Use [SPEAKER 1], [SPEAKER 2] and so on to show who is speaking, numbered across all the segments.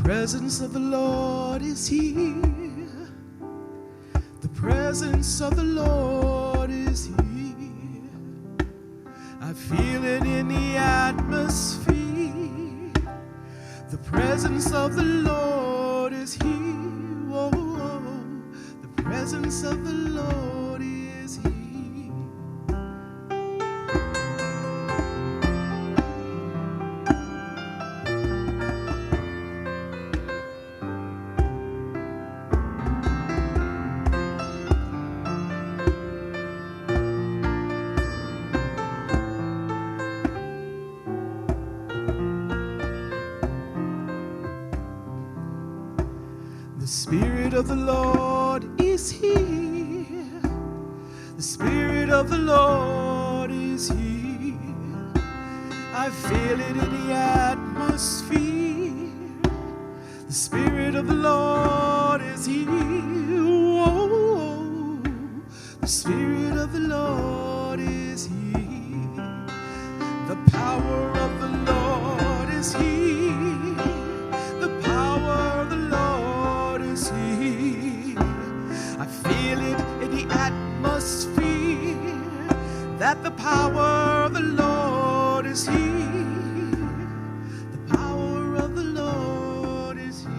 [SPEAKER 1] presence of the Lord is here. The presence of the Lord is here. I feel it in the atmosphere. The presence of the Lord is here. Oh, the presence of the Lord is here. The Spirit of the Lord is here. The Spirit of the Lord is here. I feel it in the atmosphere. The Spirit of the Lord is here. Oh, the Spirit of the Lord is here. The power of the Lord is here. The power of the Lord is here. I feel it in the atmosphere that the power of the Lord is here. The power of the Lord is here.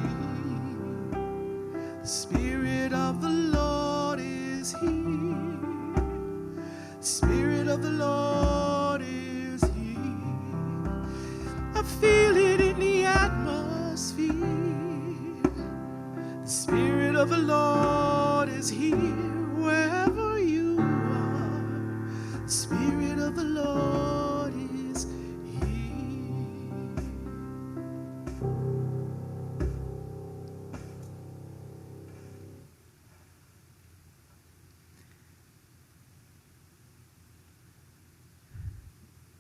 [SPEAKER 1] The Spirit of the Lord is here. The Spirit of the Lord is here. I feel it in the atmosphere. The Spirit of the Lord is here wherever you are. The Spirit of the Lord is here.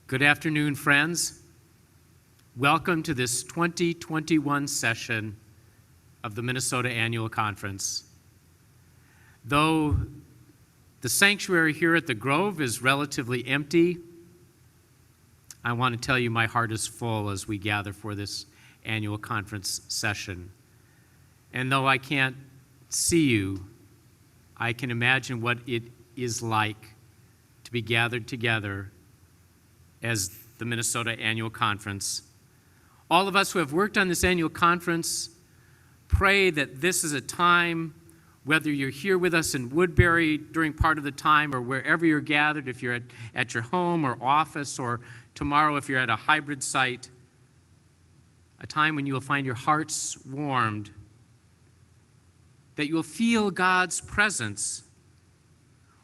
[SPEAKER 2] Good afternoon, friends. Welcome to this 2021 session of the Minnesota Annual Conference. Though the sanctuary here at the Grove is relatively empty, I want to tell you my heart is full as we gather for this annual conference session. And though I can't see you, I can imagine what it is like to be gathered together as the Minnesota Annual Conference. All of us who have worked on this annual conference pray that this is a time, whether you're here with us in Woodbury during part of the time or wherever you're gathered, if you're at your home or office, or tomorrow if you're at a hybrid site, a time when you will find your hearts warmed, that you will feel God's presence.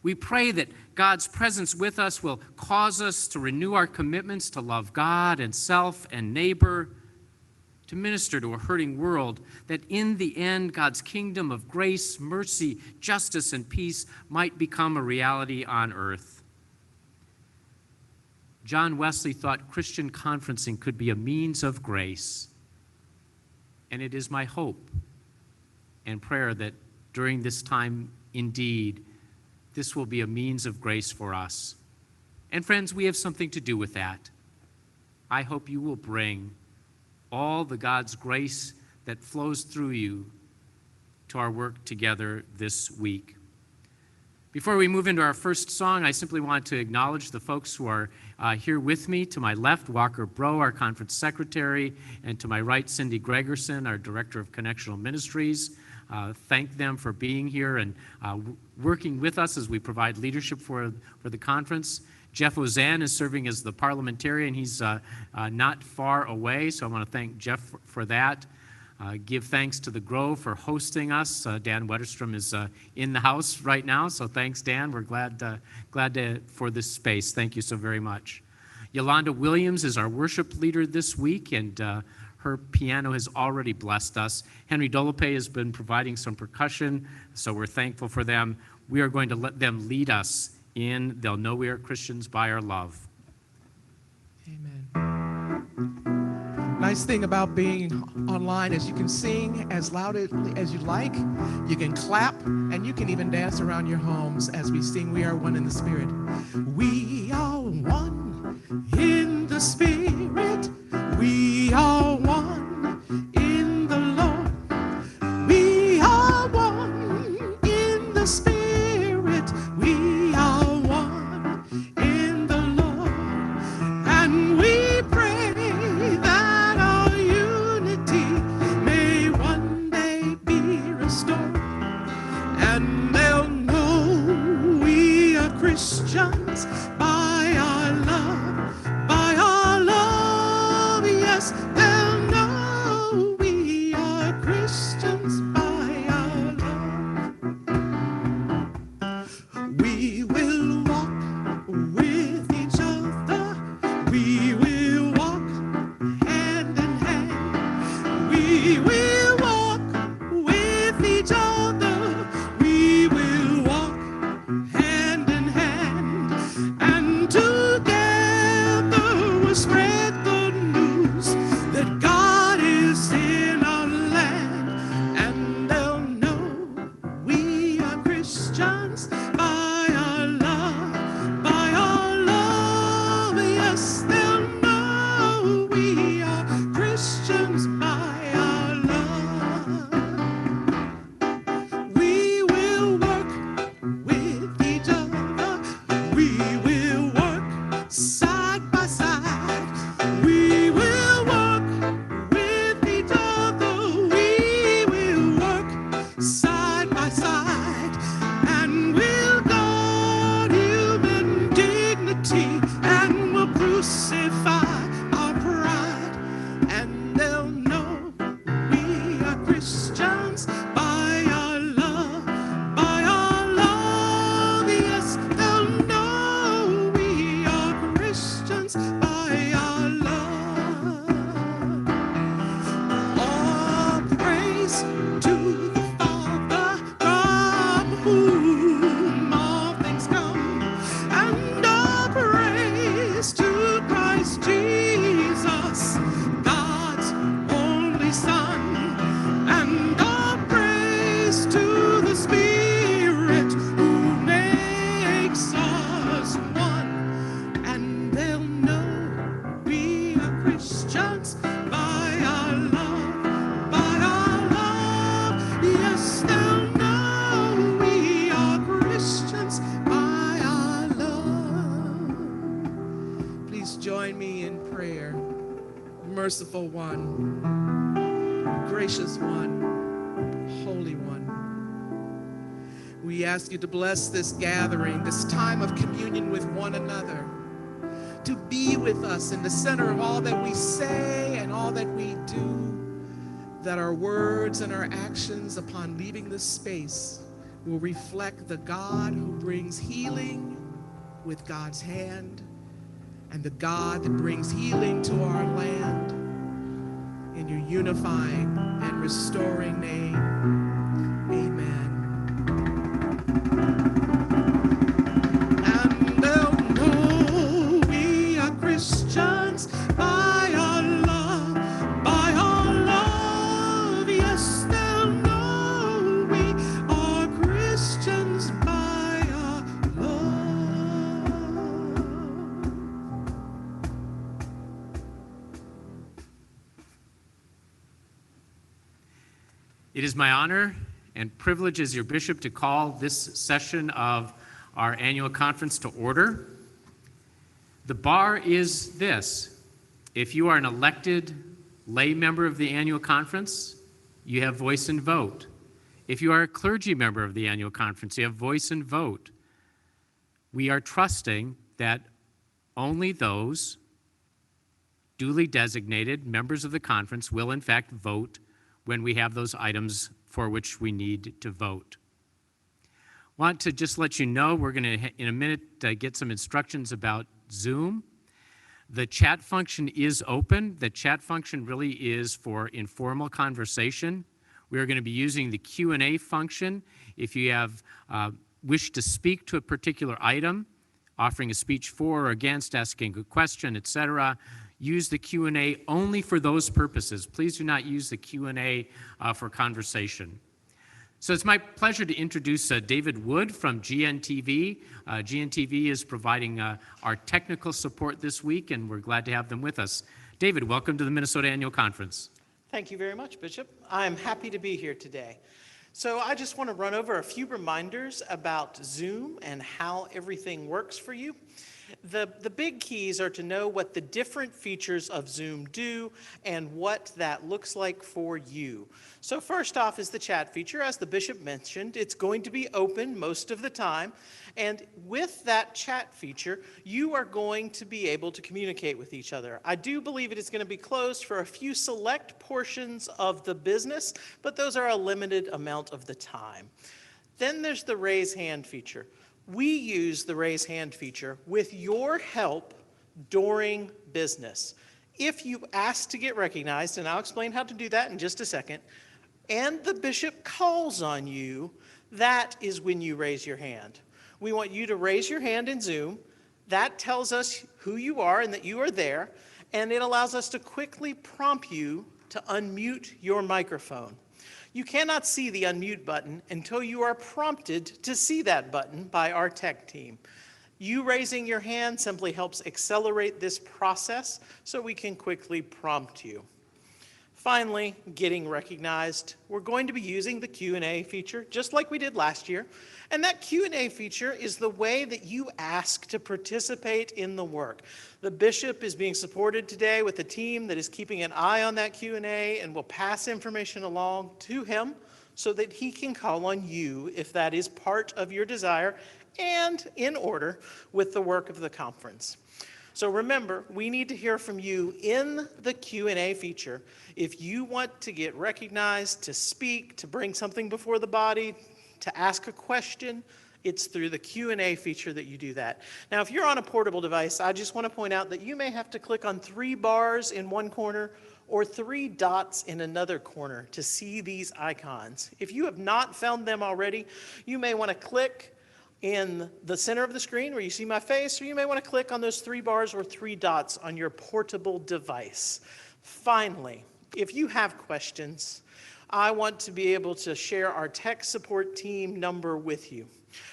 [SPEAKER 2] We pray that God's presence with us will cause us to renew our commitments to love God and self and neighbor, to minister to a hurting world, that in the end, God's kingdom of grace, mercy, justice, and peace might become a reality on earth. John Wesley thought Christian conferencing could be a means of grace, and it is my hope and prayer that during this time, indeed, this will be a means of grace for us. And friends, we have something to do with that. I hope you will bring all the God's grace that flows through you to our work together this week. Before we move into our first song, I simply want to acknowledge the folks who are here with me. To my left, Walker Bro, our conference secretary, and to my right, Cindy Gregerson, our director of connectional ministries. Thank them for being here and working with us as we provide leadership for the conference. Jeff Ozan is serving as the parliamentarian. He's not far away, so I want to thank Jeff for that. Give thanks to the Grove for hosting us. Dan Wetterstrom is in the house right now, so thanks, Dan. We're glad for this space. Thank you so very much. Yolanda Williams is our worship leader this week, and her piano has already blessed us. Henry Dolope has been providing some percussion, so we're thankful for them. We are going to let them lead us in They'll Know We Are Christians by Our Love.
[SPEAKER 1] Amen. Nice thing about being online is you can sing as loud as you like, you can clap, and you can even dance around your homes as we sing We Are One in the Spirit. We are one in the Spirit. We are one in the Lord. Christians by our love, yes, they'll know we are Christians by our love. We will walk with each other, we will walk hand in hand, we will walk with each other, we will walk hand in hand, and together we'll spread the news that God is in our land, and they'll know we are Christians by our love, yes, they'll know we are Christians by our love. We will work with each other, we will work side by side, we will work with each other, we will work side by side, and we'll guard human dignity, and we'll crucify our pride, and they'll know we are Christians by our love, yes, they'll know we are Christians by our love. All praise to the Father, from whom all things come, and all praise to Christ Jesus, God's only Son, and all praise to the Spirit who makes us one, and they'll know we are Christians by our love, yes, they'll know we are Christians by our love. Please join me in prayer. Merciful One, gracious One, Holy One, we ask you to bless this gathering, this time of communion with one another, to be with us in the center of all that we say and all that we do, that our words and our actions upon leaving this space will reflect the God who brings healing with God's hand, and the God that brings healing to our land, in your unifying and restoring name. Amen. And they'll know we are Christians by our love, yes, they'll know we are Christians by our love.
[SPEAKER 2] It is my honor and privilege as your bishop to call this session of our annual conference to order. The bar is this: if you are an elected lay member of the annual conference, you have voice and vote. If you are a clergy member of the annual conference, you have voice and vote. We are trusting that only those duly designated members of the conference will in fact vote when we have those items for which we need to vote. Want to just let you know, we're going to, in a minute, get some instructions about Zoom. The chat function is open. The chat function really is for informal conversation. We are going to be using the Q&A function. If you have wish to speak to a particular item, offering a speech for or against, asking a question, etc., use the Q&A only for those purposes. Please do not use the Q&A for conversation. So it's my pleasure to introduce David Wood from GNTV. GNTV is providing our technical support this week, and we're glad to have them with us. David, welcome to the Minnesota Annual Conference.
[SPEAKER 3] Thank you very much, Bishop. I'm happy to be here today. So I just want to run over a few reminders about Zoom and how everything works for you. the big keys are to know what the different features of Zoom do and what that looks like for you. So first off is the chat feature. As the bishop mentioned, it's going to be open most of the time. And with that chat feature, you are going to be able to communicate with each other. I do believe it is going to be closed for a few select portions of the business, but those are a limited amount of the time. Then there's the raise hand feature. We use the raise hand feature with your help during business. If you ask to get recognized, and I'll explain how to do that in just a second, and the bishop calls on you, that is when you raise your hand. We want you to raise your hand in Zoom. That tells us who you are and that you are there, and it allows us to quickly prompt you to unmute your microphone. You cannot see the unmute button until you are prompted to see that button by our tech team. You raising your hand simply helps accelerate this process so we can quickly prompt you. Finally, getting recognized. We're going to be using the Q&A feature just like we did last year. And that Q&A feature is the way that you ask to participate in the work. The bishop is being supported today with a team that is keeping an eye on that Q&A and will pass information along to him so that he can call on you if that is part of your desire and in order with the work of the conference. So remember, we need to hear from you in the Q&A feature. If you want to get recognized, to speak, to bring something before the body, to ask a question, it's through the Q&A feature that you do that. Now, if you're on a portable device, I just want to point out that you may have to click on 3 bars in one corner or 3 dots in another corner to see these icons. If you have not found them already, you may want to click in the center of the screen where you see my face, or you may want to click on those 3 bars or 3 dots on your portable device. Finally, if you have questions, I want to be able to share our tech support team number with you.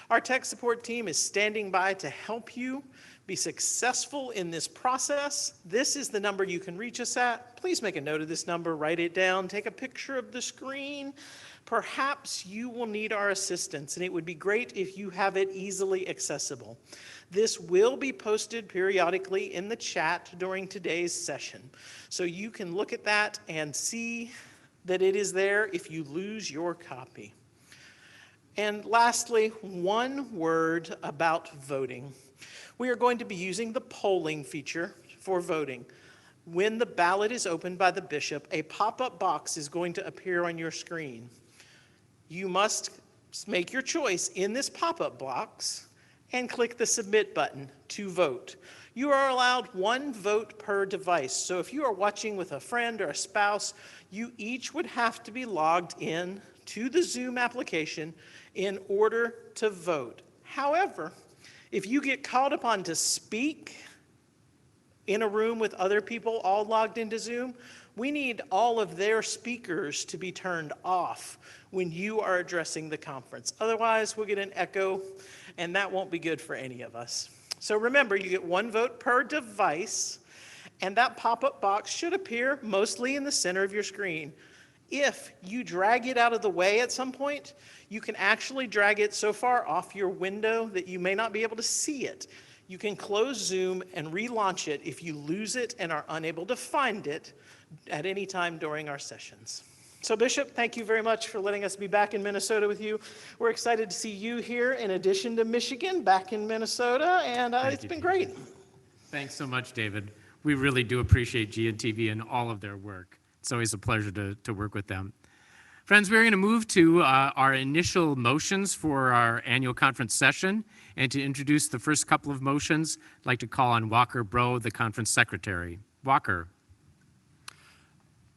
[SPEAKER 3] Our tech support team is standing by to help you be successful in this process. This is the number you can reach us at. Please make a note of this number, write it down, take a picture of the screen. Perhaps you will need our assistance, and it would be great if you have it easily accessible. This will be posted periodically in the chat during today's session, so you can look at that and see that it is there if you lose your copy. And lastly, one word about voting. We are going to be using the polling feature for voting. When the ballot is opened by the bishop, a pop-up box is going to appear on your screen. You must make your choice in this pop-up box and click the submit button to vote. You are allowed 1 vote per device. So if you are watching with a friend or a spouse, you each would have to be logged in to the Zoom application in order to vote. However, if you get called upon to speak in a room with other people all logged into Zoom, we need all of their speakers to be turned off when you are addressing the conference. Otherwise, we'll get an echo, and that won't be good for any of us. So remember, you get 1 vote per device, and that pop-up box should appear mostly in the center of your screen. If you drag it out of the way at some point, you can actually drag it so far off your window that you may not be able to see it. You can close Zoom and relaunch it if you lose it and are unable to find it at any time during our sessions. So Bishop, thank you very much for letting us be back in Minnesota with you. We're excited to see you here in addition to Michigan, back in Minnesota, and it's been great.
[SPEAKER 2] Thanks so much, David. We really do appreciate GNTV and all of their work. It's always a pleasure to work with them. Friends, we're going to move to our initial motions for our annual conference session. And to introduce the first couple of motions, I'd like to call on Walker Bro, the conference secretary. Walker.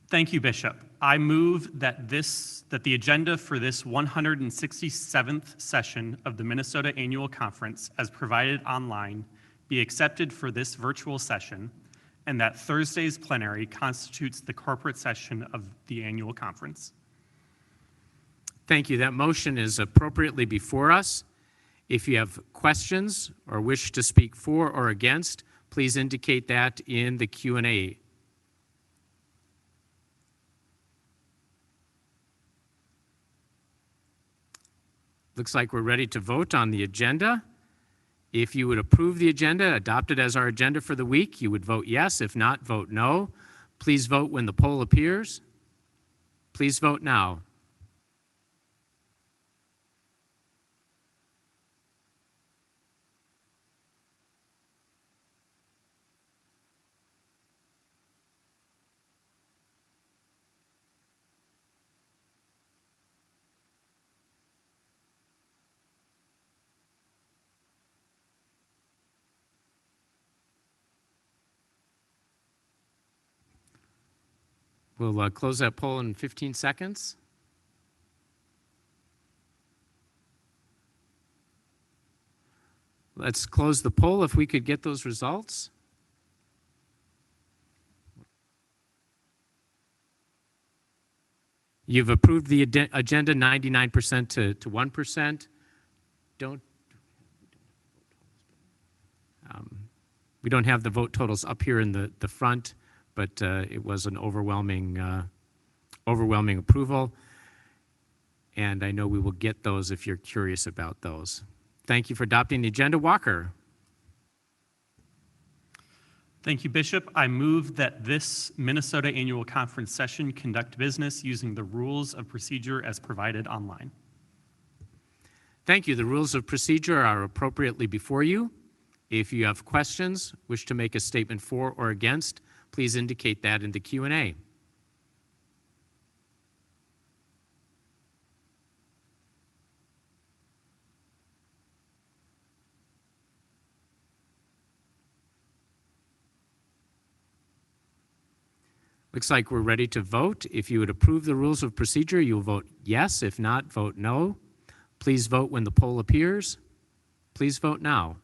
[SPEAKER 4] Thank you, Bishop. I move that the agenda for this 167th session of the Minnesota Annual Conference, as provided online, be accepted for this virtual session, and that Thursday's plenary constitutes the corporate session of the annual conference.
[SPEAKER 2] Thank you. That motion is appropriately before us. If you have questions or wish to speak for or against, please indicate that in the Q&A. Looks like we're ready to vote on the agenda. If you would approve the agenda, adopt it as our agenda for the week, you would vote yes. If not, vote no. Please vote when the poll appears. Please vote now. We'll close that poll in 15 seconds. Let's close the poll if we could get those results. You've approved the agenda 99% to 1%. We don't have the vote totals up here in the front, but it was an overwhelming approval. And I know we will get those if you're curious about those. Thank you for adopting the agenda. Walker.
[SPEAKER 4] Thank you, Bishop. I move that this Minnesota Annual Conference session conduct business using the rules of procedure as provided online.
[SPEAKER 2] Thank you. The rules of procedure are appropriately before you. If you have questions, wish to make a statement for or against, please indicate that in the Q&A. Looks like we're ready to vote. If you would approve the rules of procedure, you'll vote yes. If not, vote no. Please vote when the poll appears. Please vote now.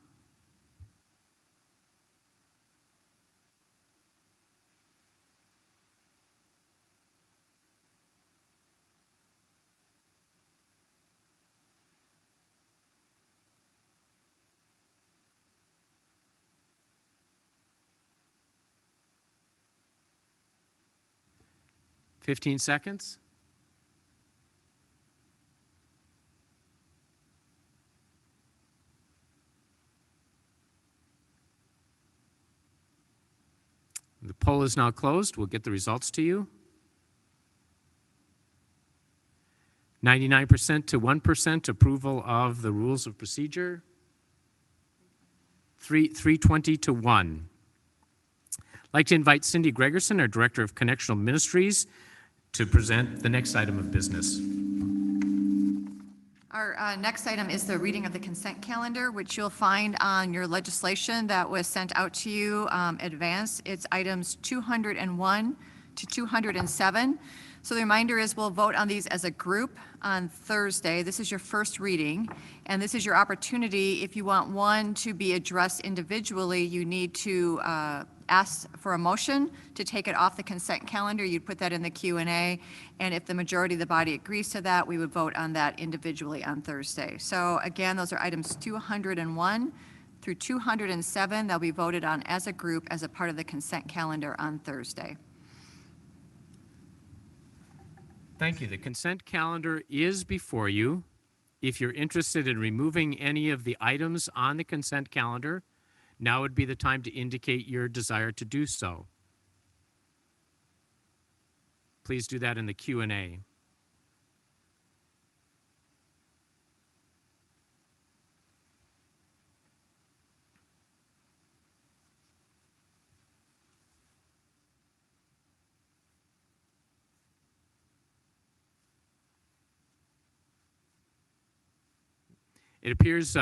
[SPEAKER 2] Fifteen seconds. The poll is now closed. We'll get the results to you. 99% to 1% approval of the rules of procedure. 320 to 1. I'd like to invite Cindy Gregerson, our Director of Connectional Ministries, to present the next item of business.
[SPEAKER 5] Our next item is the reading of the consent calendar, which you'll find on your legislation that was sent out to you advance. It's items 201 to 207. So the reminder is we'll vote on these as a group on Thursday. This is your first reading, and this is your opportunity. If you want one to be addressed individually, you need to ask for a motion to take it off the consent calendar. You'd put that in the Q&A, and if the majority of the body agrees to that, we would vote on that individually on Thursday. So again, those are items 201 through 207. They'll be voted on as a group as a part of the consent calendar on Thursday.
[SPEAKER 2] Thank you. The consent calendar is before you. If you're interested in removing any of the items on the consent calendar, now would be the time to indicate your desire to do so. Please do that in the Q&A. It appears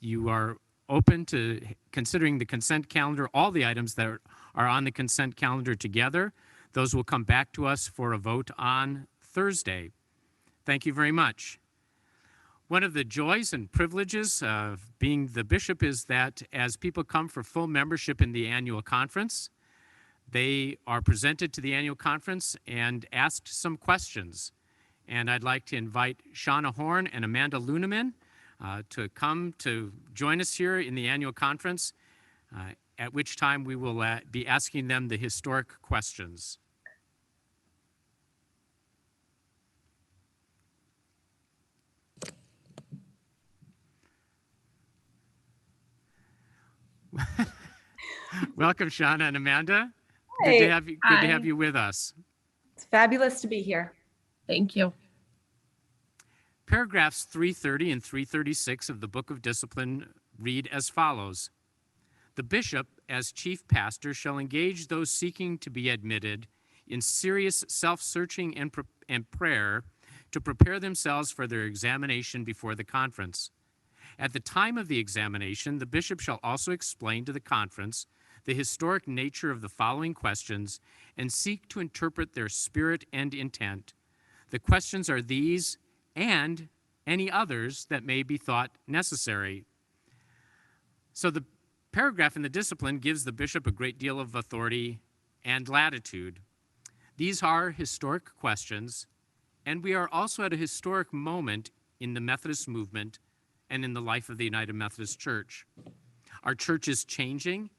[SPEAKER 2] you are open to considering the consent calendar, all the items that are on the consent calendar together. Those will come back to us for a vote on Thursday. Thank you very much. One of the joys and privileges of being the bishop is that as people come for full membership in the annual conference, they are presented to the annual conference and asked some questions. And I'd like to invite Shauna Horn and Amanda Luneman to come to join us here in the annual conference, at which time we will be asking them the historic questions. Welcome, Shauna and Amanda.
[SPEAKER 6] Hey,
[SPEAKER 2] Good to have you. Good to
[SPEAKER 6] hi.
[SPEAKER 2] have you with us.
[SPEAKER 6] It's fabulous to be here.
[SPEAKER 7] Thank you.
[SPEAKER 2] Paragraphs 330 and 336 of the Book of Discipline read as follows. The bishop, as chief pastor, shall engage those seeking to be admitted in serious self-searching and prayer to prepare themselves for their examination before the conference. At the time of the examination, the bishop shall also explain to the conference the historic nature of the following questions and seek to interpret their spirit and intent. The questions are these and any others that may be thought necessary. So the paragraph in the discipline gives the bishop a great deal of authority and latitude. These are historic questions, and we are also at a historic moment in the Methodist movement and in the life of the United Methodist Church. Our church is changing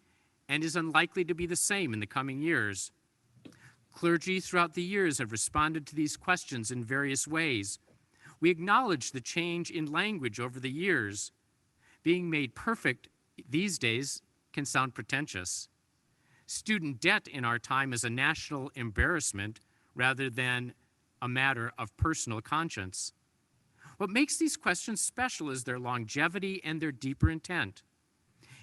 [SPEAKER 2] and is unlikely to be the same in the coming years. Clergy throughout the years have responded to these questions in various ways. We acknowledge the change in language over the years. Being made perfect these days can sound pretentious. Student debt in our time is a national embarrassment rather than a matter of personal conscience. What makes these questions special is their longevity and their deeper intent.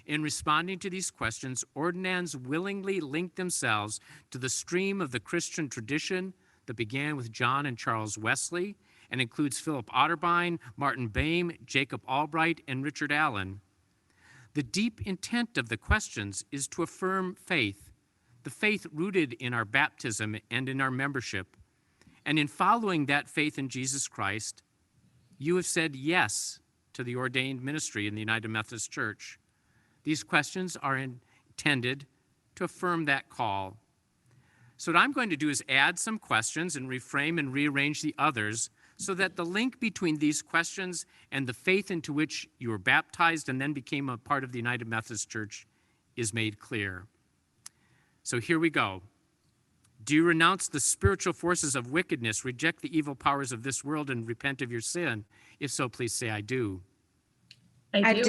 [SPEAKER 2] In responding to these questions, ordinands willingly link themselves to the stream of the Christian tradition that began with John and Charles Wesley and includes Philip Otterbein, Martin Boehm, Jacob Albright, and Richard Allen. The deep intent of the questions is to affirm faith, the faith rooted in our baptism and in our membership. And in following that faith in Jesus Christ, you have said yes to the ordained ministry in the United Methodist Church. These questions are intended to affirm that call. So what I'm going to do is add some questions and reframe and rearrange the others so that the link between these questions and the faith into which you were baptized and then became a part of the United Methodist Church is made clear. So here we go. Do you renounce the spiritual forces of wickedness, reject the evil powers of this world, and repent of your sin? If so, please say, I do.
[SPEAKER 7] I do.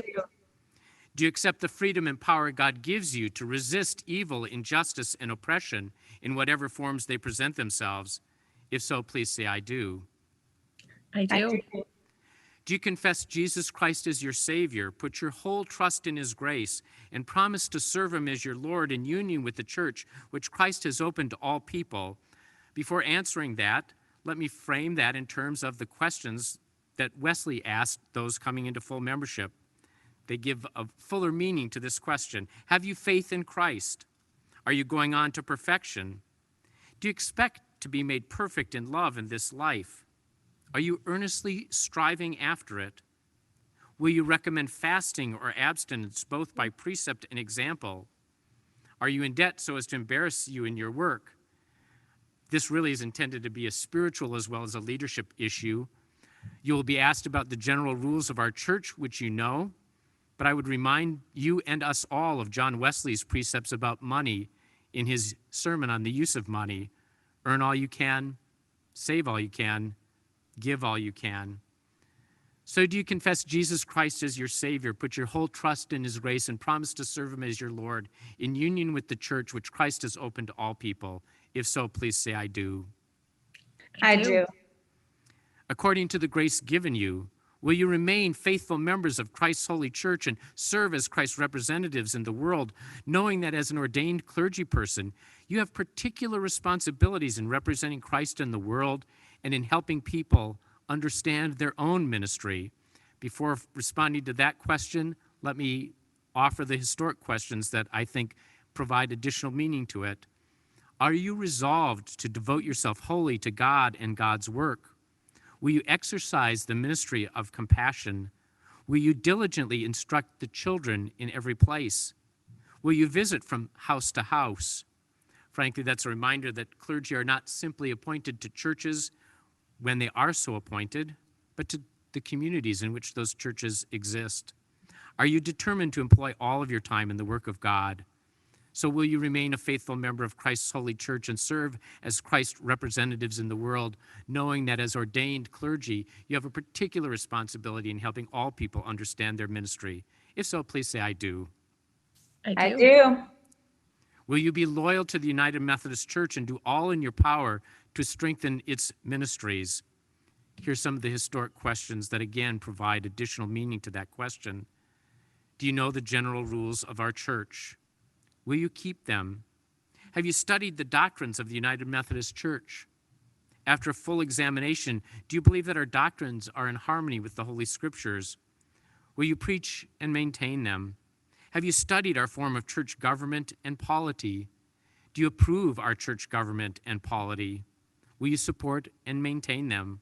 [SPEAKER 2] Do you accept the freedom and power God gives you to resist evil, injustice, and oppression in whatever forms they present themselves? If so, please say, I do.
[SPEAKER 7] I do.
[SPEAKER 2] Do you confess Jesus Christ as your Savior, put your whole trust in His grace, and promise to serve Him as your Lord in union with the church, which Christ has opened to all people? Before answering that, let me frame that in terms of the questions that Wesley asked those coming into full membership. They give a fuller meaning to this question. Have you faith in Christ? Are you going on to perfection? Do you expect to be made perfect in love in this life? Are you earnestly striving after it? Will you recommend fasting or abstinence both by precept and example? Are you in debt so as to embarrass you in your work? This really is intended to be a spiritual as well as a leadership issue. You will be asked about the general rules of our church, which you know, but I would remind you and us all of John Wesley's precepts about money in his sermon on the use of money. Earn all you can, save all you can, give all you can. So do you confess Jesus Christ as your Savior, put your whole trust in His grace, and promise to serve Him as your Lord in union with the church which Christ has opened to all people? If so, please say, I do.
[SPEAKER 6] I do.
[SPEAKER 2] According to the grace given you, will you remain faithful members of Christ's holy church and serve as Christ's representatives in the world, knowing that as an ordained clergy person, you have particular responsibilities in representing Christ in the world and in helping people understand their own ministry? Before responding to that question, let me offer the historic questions that I think provide additional meaning to it. Are you resolved to devote yourself wholly to God and God's work? Will you exercise the ministry of compassion? Will you diligently instruct the children in every place? Will you visit from house to house? Frankly, that's a reminder that clergy are not simply appointed to churches when they are so appointed, but to the communities in which those churches exist. Are you determined to employ all of your time in the work of God? So will you remain a faithful member of Christ's holy church and serve as Christ's representatives in the world, knowing that as ordained clergy, you have a particular responsibility in helping all people understand their ministry? If so, please say, I do.
[SPEAKER 7] I do.
[SPEAKER 6] I do.
[SPEAKER 2] Will you be loyal to the United Methodist Church and do all in your power to strengthen its ministries? Here's some of the historic questions that again provide additional meaning to that question. Do you know the general rules of our church? Will you keep them? Have you studied the doctrines of the United Methodist Church? After a full examination, do you believe that our doctrines are in harmony with the Holy Scriptures? Will you preach and maintain them? Have you studied our form of church government and polity? Do you approve our church government and polity? Will you support and maintain them?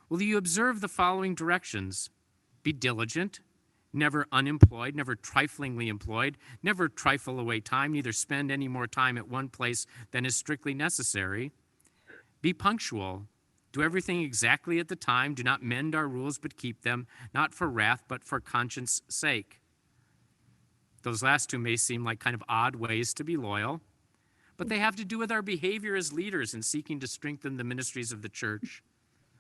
[SPEAKER 2] Will you observe the following directions? Be diligent, never unemployed, never triflingly employed, never trifle away time, neither spend any more time at one place than is strictly necessary. Be punctual. Do everything exactly at the time. Do not mend our rules, but keep them, not for wrath, but for conscience' sake. Those last two may seem like kind of odd ways to be loyal, but they have to do with our behavior as leaders in seeking to strengthen the ministries of the church.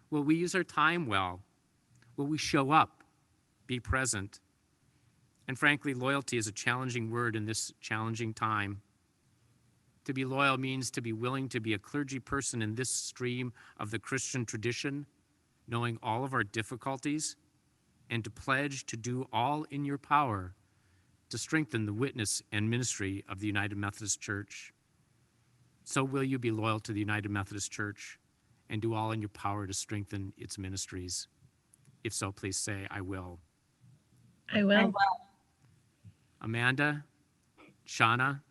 [SPEAKER 2] Will we use our time well? Will we show up, be present? And frankly, loyalty is a challenging word in this challenging time. To be loyal means to be willing to be a clergy person in this stream of the Christian tradition, knowing all of our difficulties, and to pledge to do all in your power to strengthen the witness and ministry of the United Methodist Church. So will you be loyal to the United Methodist Church and do all in your power to strengthen its ministries? If so, please say, I will.
[SPEAKER 7] I will.
[SPEAKER 2] Amanda, Shauna,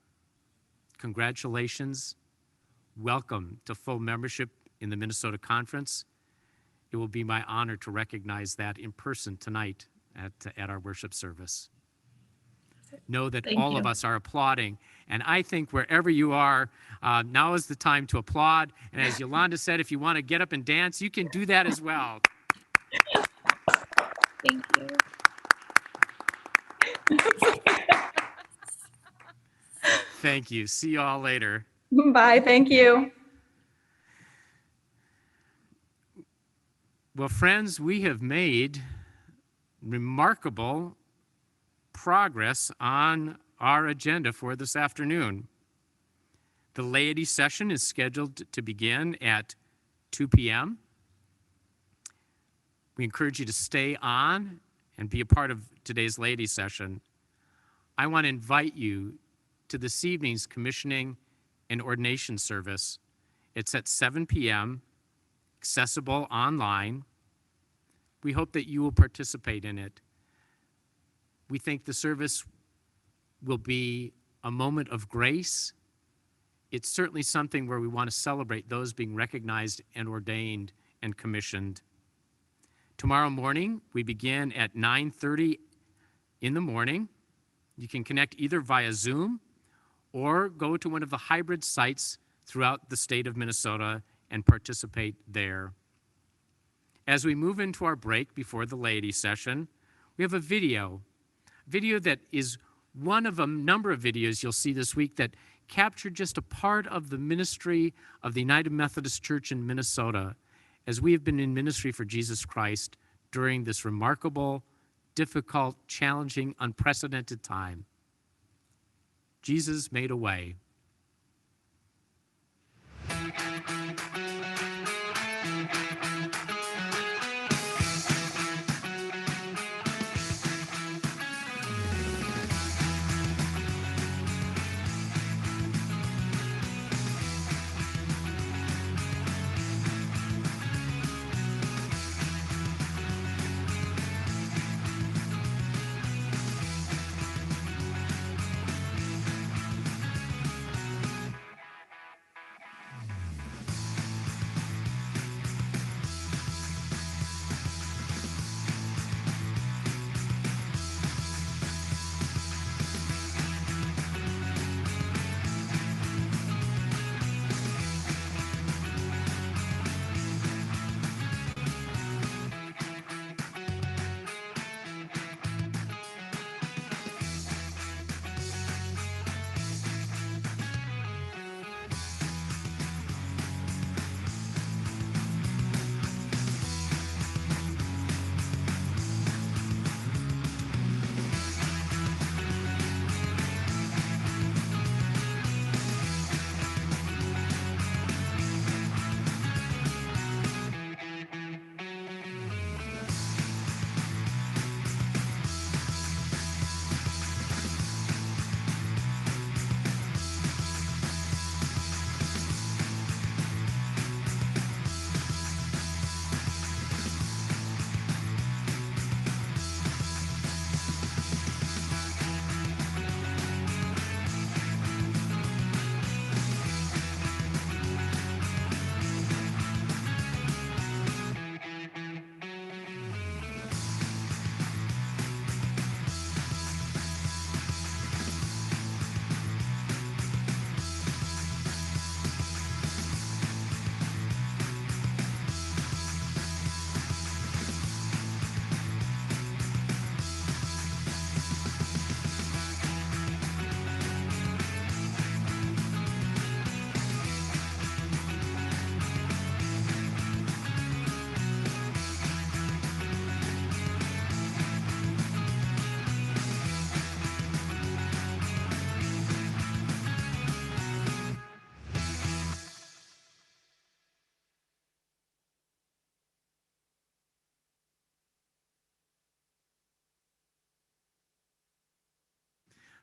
[SPEAKER 2] congratulations. Welcome to full membership in the Minnesota Conference. It will be my honor to recognize that in person tonight at our worship service. Know that
[SPEAKER 7] Thank
[SPEAKER 2] all
[SPEAKER 7] you.
[SPEAKER 2] of us are applauding, and I think wherever you are, now is the time to applaud. And as Yolanda said, if you want to get up and dance, you can do that as well.
[SPEAKER 7] Thank you.
[SPEAKER 2] Thank you. See you all later.
[SPEAKER 6] Bye. Thank you.
[SPEAKER 2] Well, friends, we have made remarkable progress on our agenda for this afternoon. The laity session is scheduled to begin at 2 p.m. We encourage you to stay on and be a part of today's laity session. I want to invite you to this evening's commissioning and ordination service. It's at 7 p.m., accessible online. We hope that you will participate in it. We think the service will be a moment of grace. It's certainly something where we want to celebrate those being recognized and ordained and commissioned. Tomorrow morning, we begin at 9:30 in the morning. You can connect either via Zoom or go to one of the hybrid sites throughout the state of Minnesota and participate there. As we move into our break before the laity session, we have a video that is one of a number of videos you'll see this week that capture just a part of the ministry of the United Methodist Church in Minnesota as we have been in ministry for Jesus Christ during this remarkable, difficult, challenging, unprecedented time. Jesus made a way.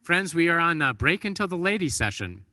[SPEAKER 2] Friends, we are on break until the ladies' session.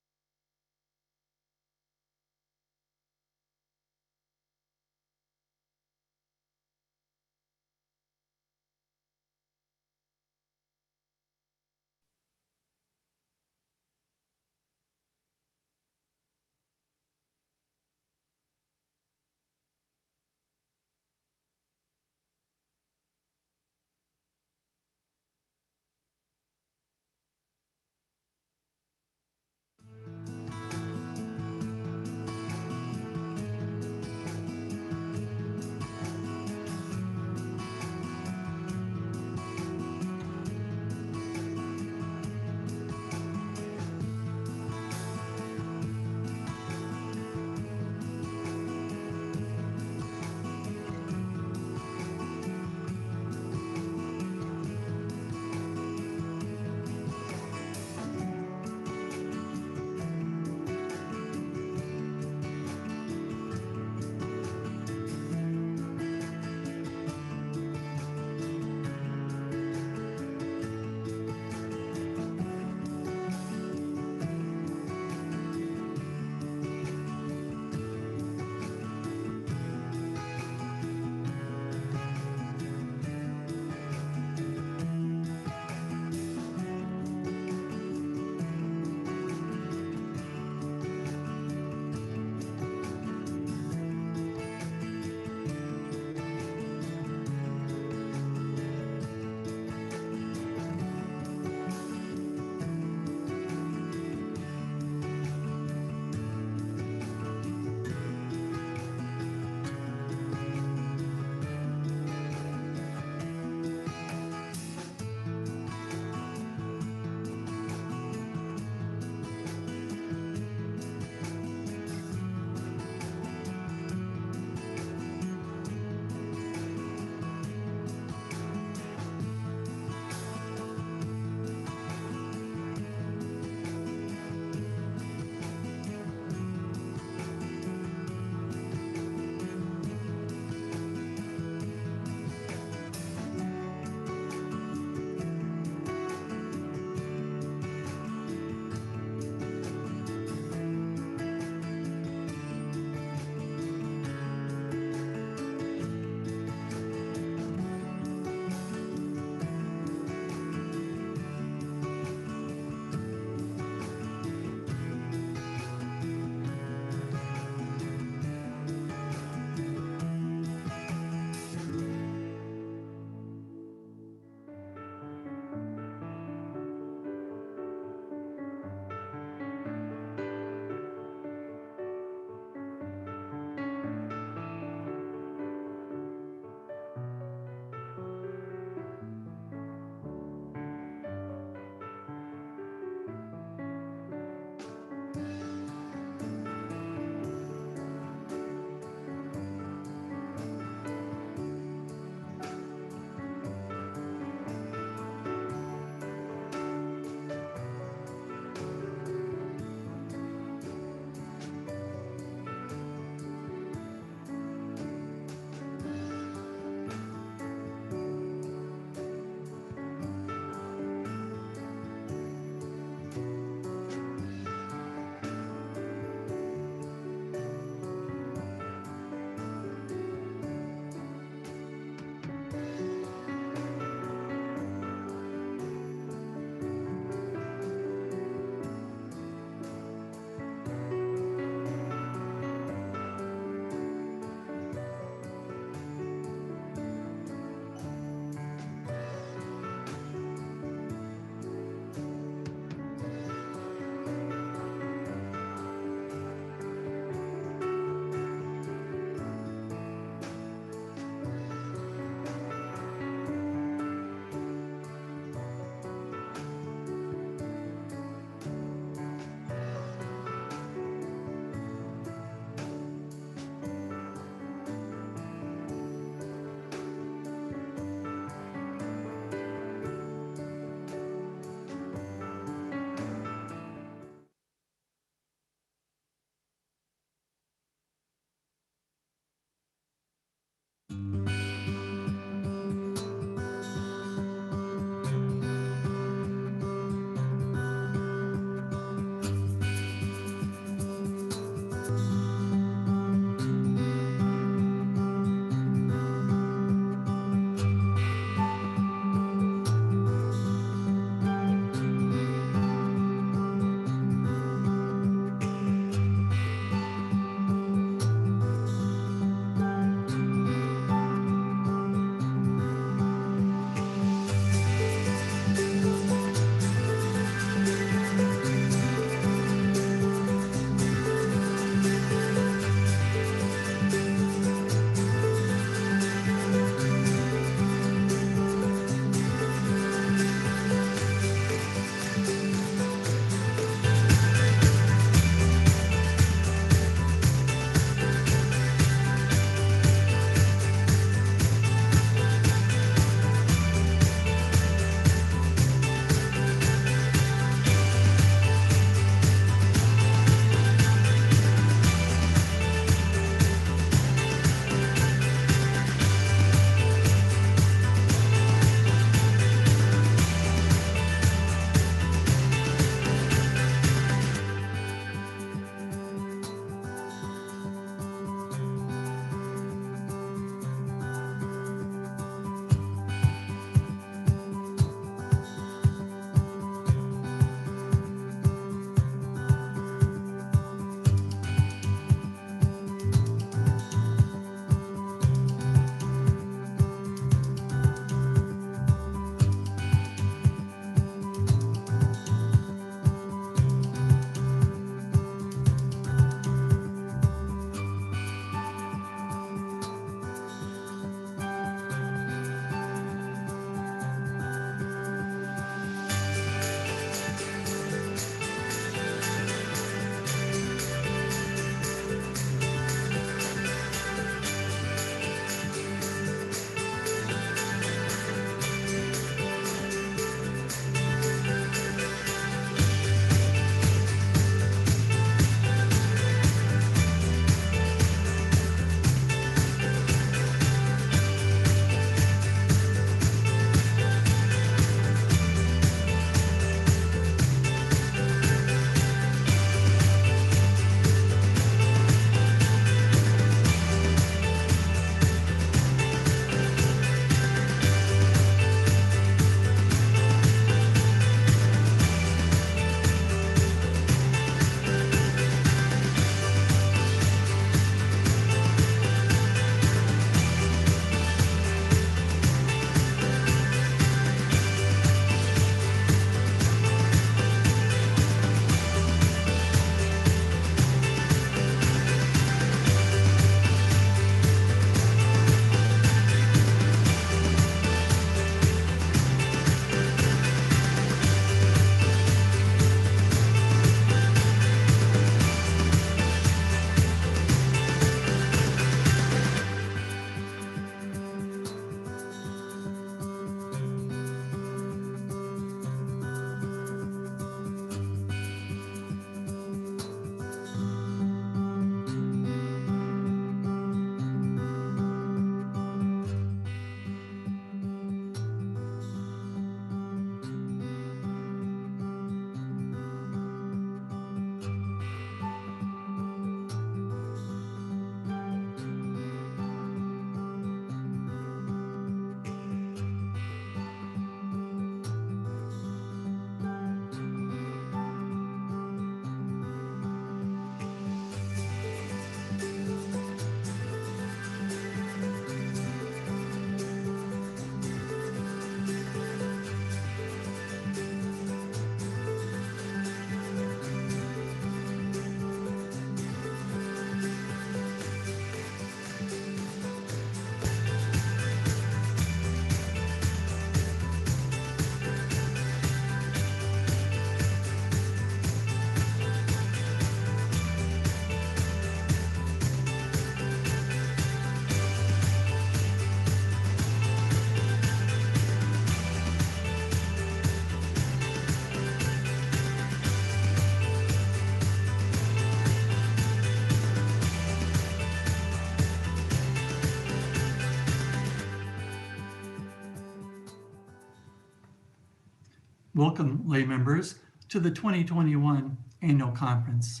[SPEAKER 8] Welcome, lay members, to the 2021 Annual Conference.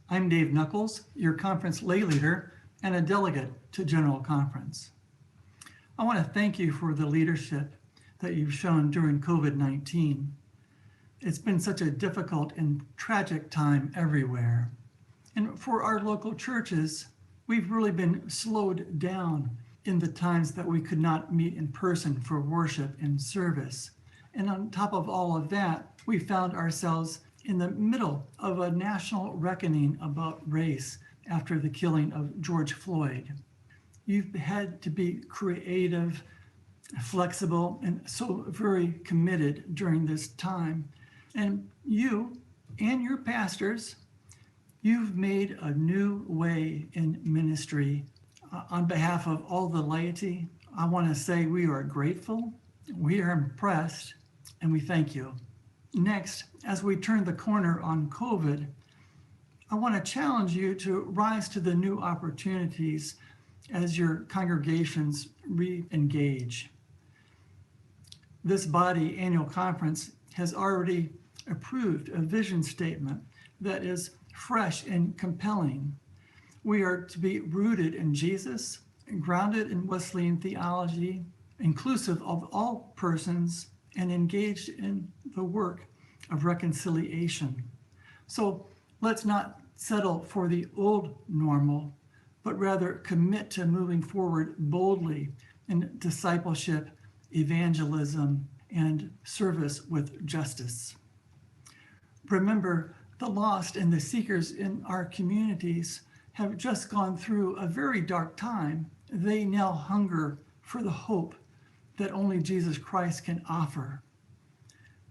[SPEAKER 8] I'm Dave Knuckles, your conference lay leader and a delegate to General Conference. I want to thank you for the leadership that you've shown during COVID-19. It's been such a difficult and tragic time everywhere. And for our local churches, we've really been slowed down in the times that we could not meet in person for worship and service. And on top of all of that, we found ourselves in the middle of a national reckoning about race after the killing of George Floyd. You've had to be creative, flexible, and so very committed during this time. And you and your pastors, you've made a new way in ministry. On behalf of all the laity, I want to say we are grateful, we are impressed, and we thank you. Next, as we turn the corner on COVID, I want to challenge you to rise to the new opportunities as your congregations re-engage. This body annual conference has already approved a vision statement that is fresh and compelling. We are to be rooted in Jesus, grounded in Wesleyan theology, inclusive of all persons, and engaged in the work of reconciliation. So let's not settle for the old normal, but rather commit to moving forward boldly in discipleship, evangelism, and service with justice. Remember, the lost and the seekers in our communities have just gone through a very dark time. They now hunger for the hope that only Jesus Christ can offer.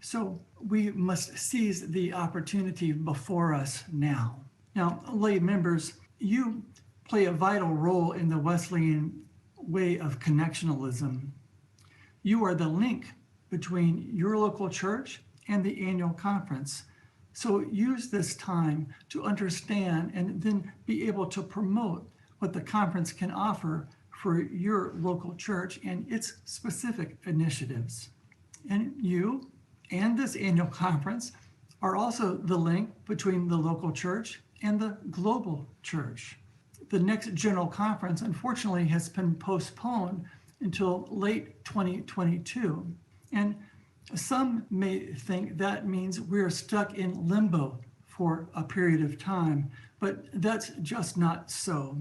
[SPEAKER 8] So we must seize the opportunity before us now. Now, lay members, you play a vital role in the Wesleyan way of connectionalism. You are the link between your local church and the annual conference. So use this time to understand and then be able to promote what the conference can offer for your local church and its specific initiatives. And you and this annual conference are also the link between the local church and the global church. The next general conference, unfortunately, has been postponed until late 2022. And some may think that means we're stuck in limbo for a period of time, but that's just not so.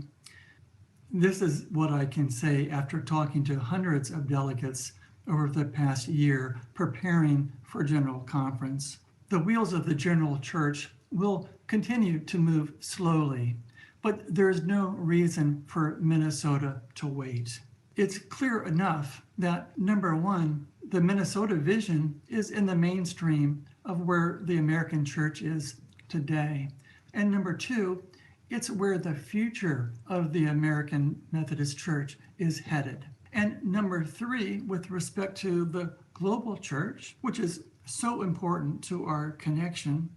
[SPEAKER 8] This is what I can say after talking to hundreds of delegates over the past year preparing for General Conference. The wheels of the General Church will continue to move slowly, but there's no reason for Minnesota to wait. It's clear enough that, number one, the Minnesota vision is in the mainstream of where the American church is today. And number two, it's where the future of the American Methodist Church is headed. And number three, with respect to the global church, which is so important to our connection,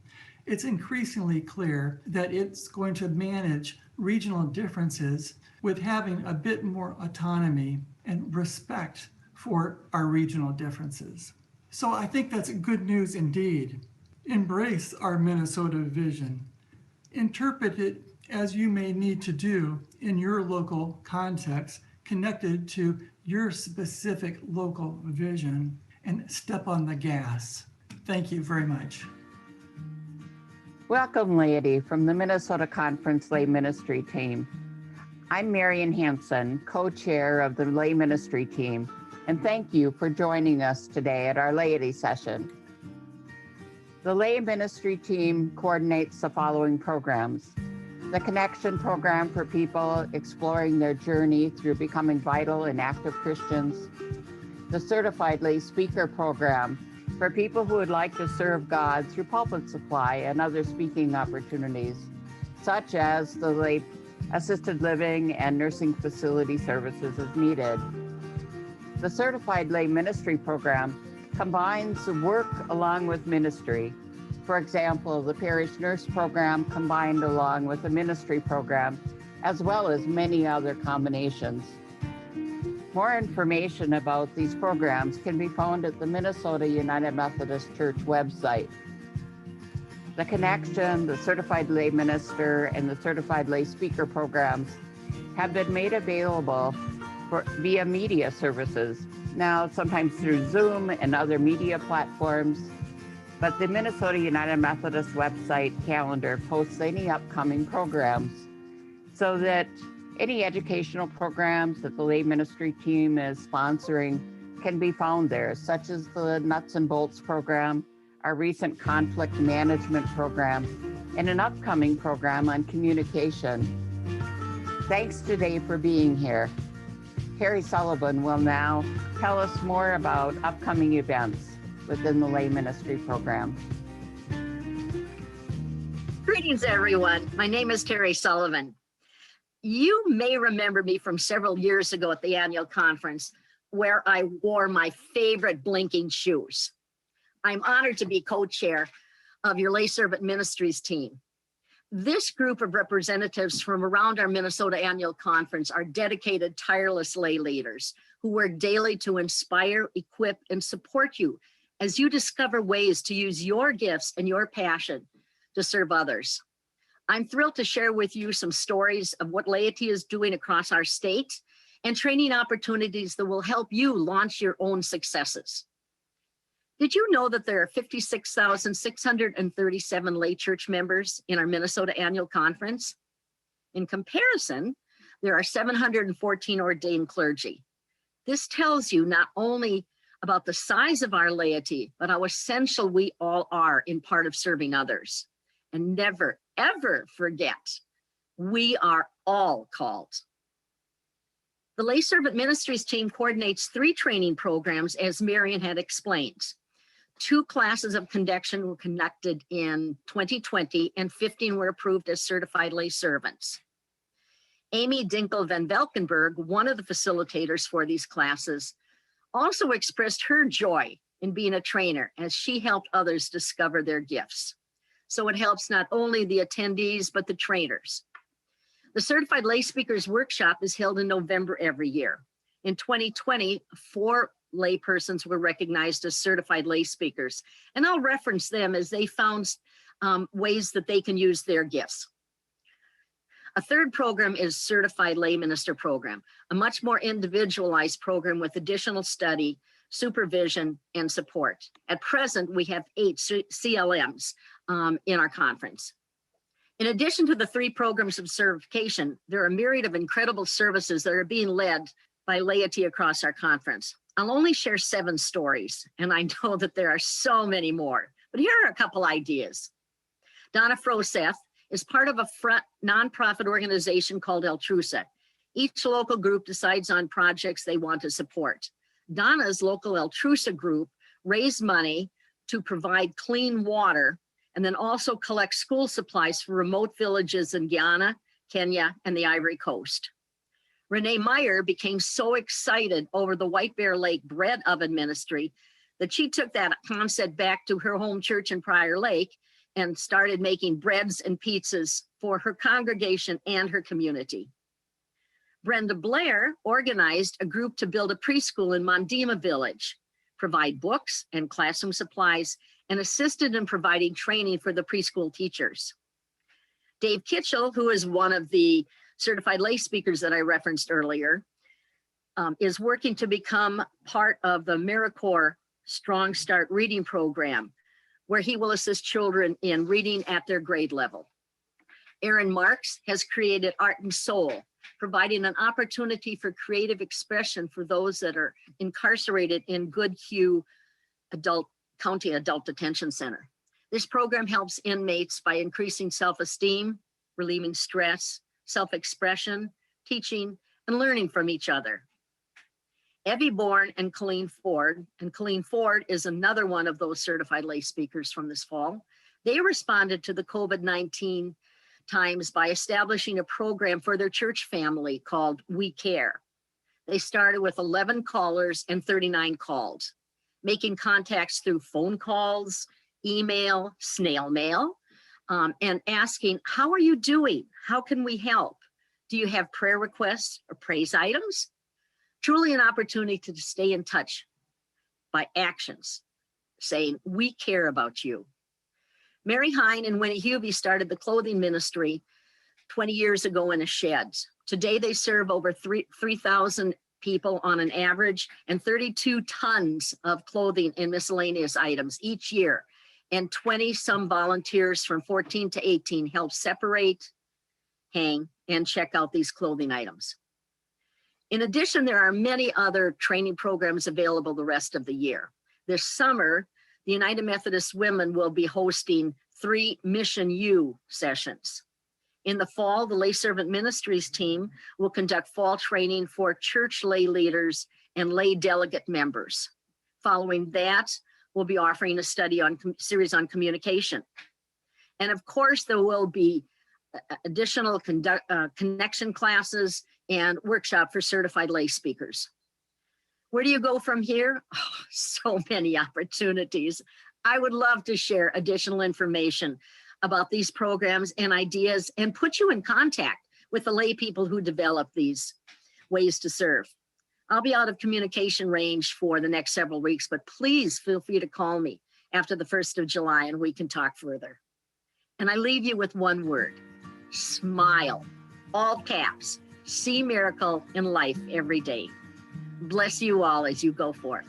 [SPEAKER 8] it's increasingly clear that it's going to manage regional differences with having a bit more autonomy and respect for our regional differences. So I think that's good news indeed. Embrace our Minnesota vision. Interpret it as you may need to do in your local context, connected to your specific local vision, and step on the gas. Thank you very much.
[SPEAKER 9] Welcome, laity, from the Minnesota Conference Lay Ministry Team. I'm Marian Hansen, co-chair of the Lay Ministry Team, and thank you for joining us today at our laity session. The Lay Ministry Team coordinates the following programs: the Connection Program for people exploring their journey through becoming vital and active Christians, the Certified Lay Speaker Program for people who would like to serve God through pulpit supply and other speaking opportunities, such as the lay assisted living and nursing facility services as needed. The Certified Lay Ministry Program combines work along with ministry. For example, the Parish Nurse Program combined along with the ministry program, as well as many other combinations. More information about these programs can be found at the Minnesota United Methodist Church website. The Connection, the Certified Lay Minister, and the Certified Lay Speaker programs have been made available via media services, now sometimes through Zoom and other media platforms. But the Minnesota United Methodist website calendar posts any upcoming programs so that any educational programs that the lay ministry team is sponsoring can be found there, such as the Nuts and Bolts program, our recent conflict management program, and an upcoming program on communication. Thanks today for being here. Carrie Sullivan will now tell us more about upcoming events within the lay ministry program.
[SPEAKER 10] Greetings, everyone. My name is Terry Sullivan. You may remember me from several years ago at the annual conference where I wore my favorite blinking shoes. I'm honored to be co-chair of your Lay Servant Ministries team. This group of representatives from around our Minnesota annual conference are dedicated, tireless lay leaders who work daily to inspire, equip, and support you as you discover ways to use your gifts and your passion to serve others. I'm thrilled to share with you some stories of what laity is doing across our state and training opportunities that will help you launch your own successes. Did you know that there are 56,637 lay church members in our Minnesota annual conference? In comparison, there are 714 ordained clergy. This tells you not only about the size of our laity, but how essential we all are in part of serving others. And never, ever forget, we are all called. The Lay Servant Ministries team coordinates 3 training programs, as Marian had explained. 2 classes of conduction were conducted in 2020, and 15 were approved as certified lay servants. Amy Dinkel van Valkenburg, one of the facilitators for these classes, also expressed her joy in being a trainer as she helped others discover their gifts. So it helps not only the attendees, but the trainers. The Certified Lay Speakers Workshop is held in November every year. In 2020, 4 lay persons were recognized as certified lay speakers, and I'll reference them as they found ways that they can use their gifts. A third program is Certified Lay Minister Program, a much more individualized program with additional study, supervision, and support. At present, we have 8 CLMs in our conference. In addition to the 3 programs of certification, there are a myriad of incredible services that are being led by laity across our conference. I'll only share 7 stories, and I know that there are so many more, but here are a couple ideas. Donna Froseth is part of a nonprofit organization called Altrusa. Each local group decides on projects they want to support. Donna's local Altrusa group raised money to provide clean water and then also collect school supplies for remote villages in Guyana, Kenya, and the Ivory Coast. Renee Meyer became so excited over the White Bear Lake bread oven ministry that she took that concept back to her home church in Prior Lake and started making breads and pizzas for her congregation and her community. Brenda Blair organized a group to build a preschool in Mondima Village, provide books and classroom supplies, and assisted in providing training for the preschool teachers. Dave Kitchell, who is one of the certified lay speakers that I referenced earlier, is working to become part of the AmeriCorps Strong Start reading program, where he will assist children in reading at their grade level. Aaron Marks has created Art and Soul, providing an opportunity for creative expression for those that are incarcerated in Goodhue County Adult Detention Center. This program helps inmates by increasing self-esteem, relieving stress, self-expression, teaching, and learning from each other. Evie Bourne and Colleen Ford is another one of those certified lay speakers from this fall. They responded to the COVID-19 times by establishing a program for their church family called We Care. They started with 11 callers and 39 calls, making contacts through phone calls, email, snail mail, and asking, how are you doing? How can we help? Do you have prayer requests or praise items? Truly an opportunity to stay in touch by actions, saying, we care about you. Mary Hine and Winnie Hubie started the clothing ministry 20 years ago in a shed. Today they serve over 3,000 people on an average and 32 tons of clothing and miscellaneous items each year. And 20 some volunteers from 14 to 18 help separate, hang, and check out these clothing items. In addition, there are many other training programs available the rest of the year. This summer, the United Methodist Women will be hosting 3 Mission U sessions. In the fall, the Lay Servant Ministries team will conduct fall training for church lay leaders and lay delegate members. Following that, we'll be offering a series on communication. And of course, there will be additional connection classes and workshop for certified lay speakers. Where do you go from here? Oh, so many opportunities. I would love to share additional information about these programs and ideas and put you in contact with the lay people who develop these ways to serve. I'll be out of communication range for the next several weeks, but please feel free to call me after the 1st of July and we can talk further. And I leave you with one word: smile, all caps. See miracle in life every day. Bless you all as you go forth.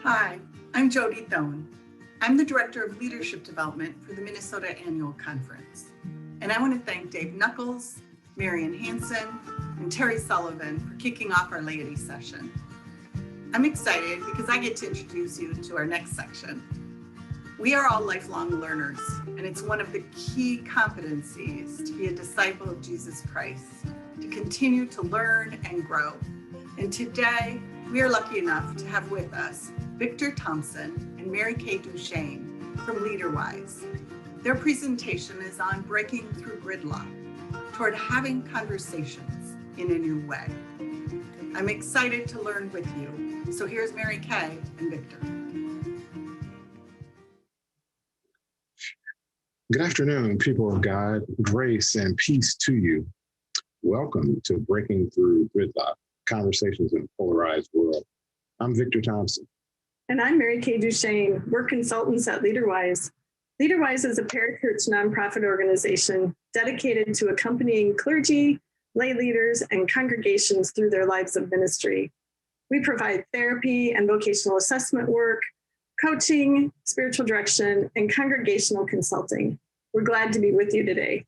[SPEAKER 11] Hi, I'm Jody Thone. I'm the Director of Leadership Development for the Minnesota Annual Conference. And I want to thank Dave Knuckles, Marian Hansen, and Terry Sullivan for kicking off our laity session. I'm excited because I get to introduce you to our next section. We are all lifelong learners, and it's one of the key competencies to be a disciple of Jesus Christ, to continue to learn and grow. And today, we are lucky enough to have with us Victor Thompson and Mary Kay Duchesne from LeaderWise. Their presentation is on breaking through gridlock toward having conversations in a new way. I'm excited to learn with you. So here's Mary Kay and Victor.
[SPEAKER 12] Good afternoon, people of God. Grace and peace to you. Welcome to Breaking Through Gridlock, Conversations in a Polarized World. I'm Victor Thompson.
[SPEAKER 6] And I'm Mary Kay Duchesne. We're consultants at LeaderWise. LeaderWise is a parachurch nonprofit organization dedicated to accompanying clergy, lay leaders, and congregations through their lives of ministry. We provide therapy and vocational assessment work, coaching, spiritual direction, and congregational consulting. We're glad to be with you today.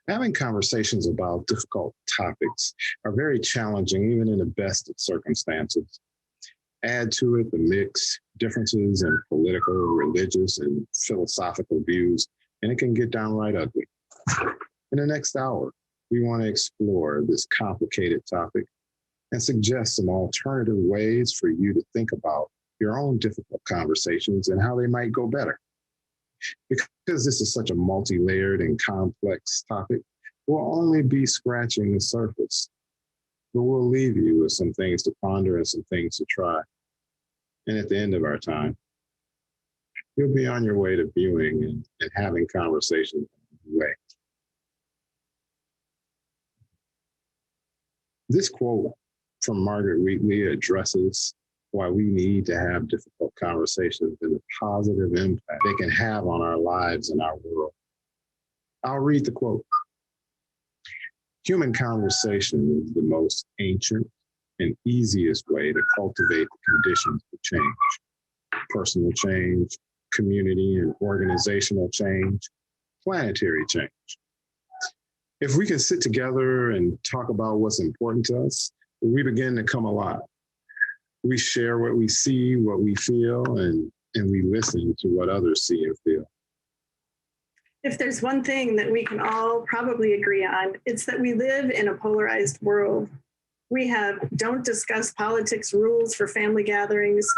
[SPEAKER 12] Having conversations about difficult topics are very challenging, even in the best of circumstances. Add to it the mix, differences in political, religious, and philosophical views, and it can get downright ugly. In the next hour, we want to explore this complicated topic and suggest some alternative ways for you to think about your own difficult conversations and how they might go better. Because this is such a multi-layered and complex topic, we'll only be scratching the surface, but we'll leave you with some things to ponder and some things to try. And at the end of our time, you'll be on your way to viewing and having conversations in a way. This quote from Margaret Wheatley addresses why we need to have difficult conversations and the positive impact they can have on our lives and our world. I'll read the quote. Human conversation is the most ancient and easiest way to cultivate the conditions for change. Personal change, community and organizational change, planetary change. If we can sit together and talk about what's important to us, we begin to come alive. We share what we see, what we feel, and we listen to what others see and feel.
[SPEAKER 6] If there's one thing that we can all probably agree on, it's that we live in a polarized world. We have don't discuss politics rules for family gatherings.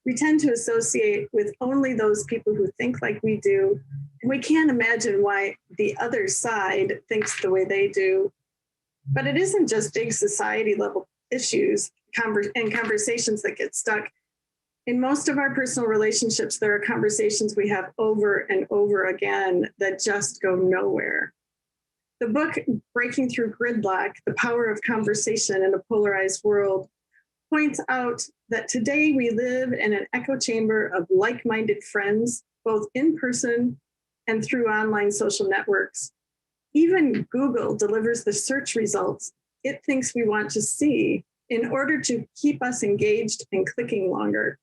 [SPEAKER 6] We tend to associate with only those people who think like we do, and we can't imagine why the other side thinks the way they do. But it isn't just big society level issues and conversations that get stuck. In most of our personal relationships, there are conversations we have over and over again that just go nowhere. The book, Breaking Through Gridlock, The Power of Conversation in a Polarized World, points out that today we live in an echo chamber of like-minded friends, both in person and through online social networks. Even Google delivers the search results it thinks we want to see in order to keep us engaged and clicking longer.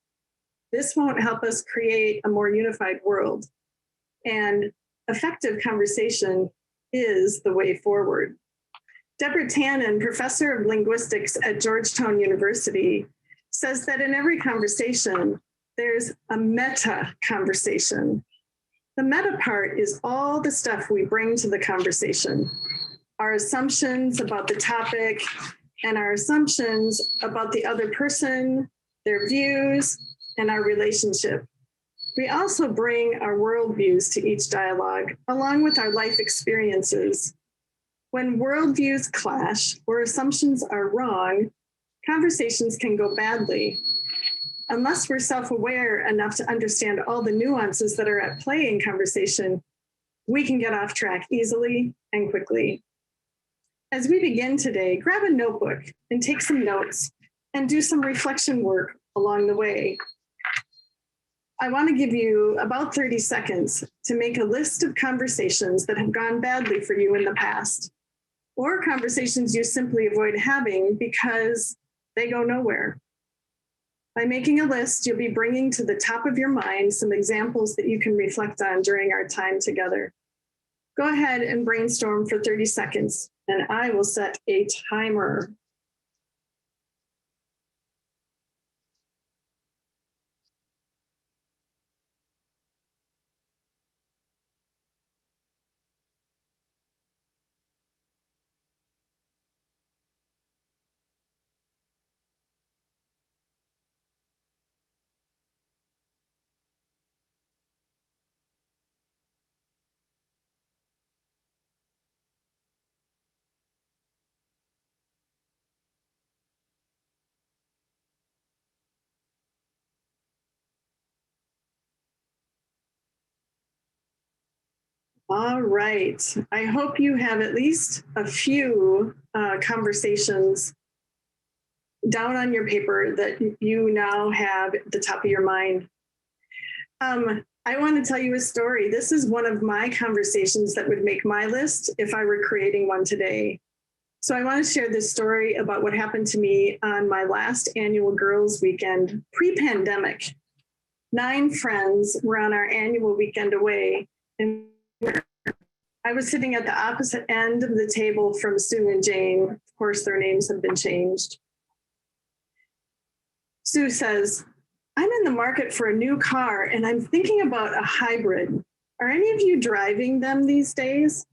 [SPEAKER 6] This won't help us create a more unified world. And effective conversation is the way forward. Deborah Tannen, professor of linguistics at Georgetown University, says that in every conversation, there's a meta conversation. The meta part is all the stuff we bring to the conversation, our assumptions about the topic and our assumptions about the other person, their views, and our relationship. We also bring our worldviews to each dialogue, along with our life experiences. When worldviews clash or assumptions are wrong, conversations can go badly. Unless we're self-aware enough to understand all the nuances that are at play in conversation, we can get off track easily and quickly. As we begin today, grab a notebook and take some notes and do some reflection work along the way. I want to give you about 30 seconds to make a list of conversations that have gone badly for you in the past, or conversations you simply avoid having because they go nowhere. By making a list, you'll be bringing to the top of your mind some examples that you can reflect on during our time together. Go ahead and brainstorm for 30 seconds, and I will set a timer. All right. I hope you have at least a few conversations down on your paper that you now have at the top of your mind. I want to tell you a story. This is one of my conversations that would make my list if I were creating one today. So I want to share this story about what happened to me on my last annual girls' weekend pre-pandemic. 9 friends were on our annual weekend away, and I was sitting at the opposite end of the table from Sue and Jane. Of course, their names have been changed. Sue says, "I'm in the market for a new car and I'm thinking about a hybrid. Are any of you driving them these days?"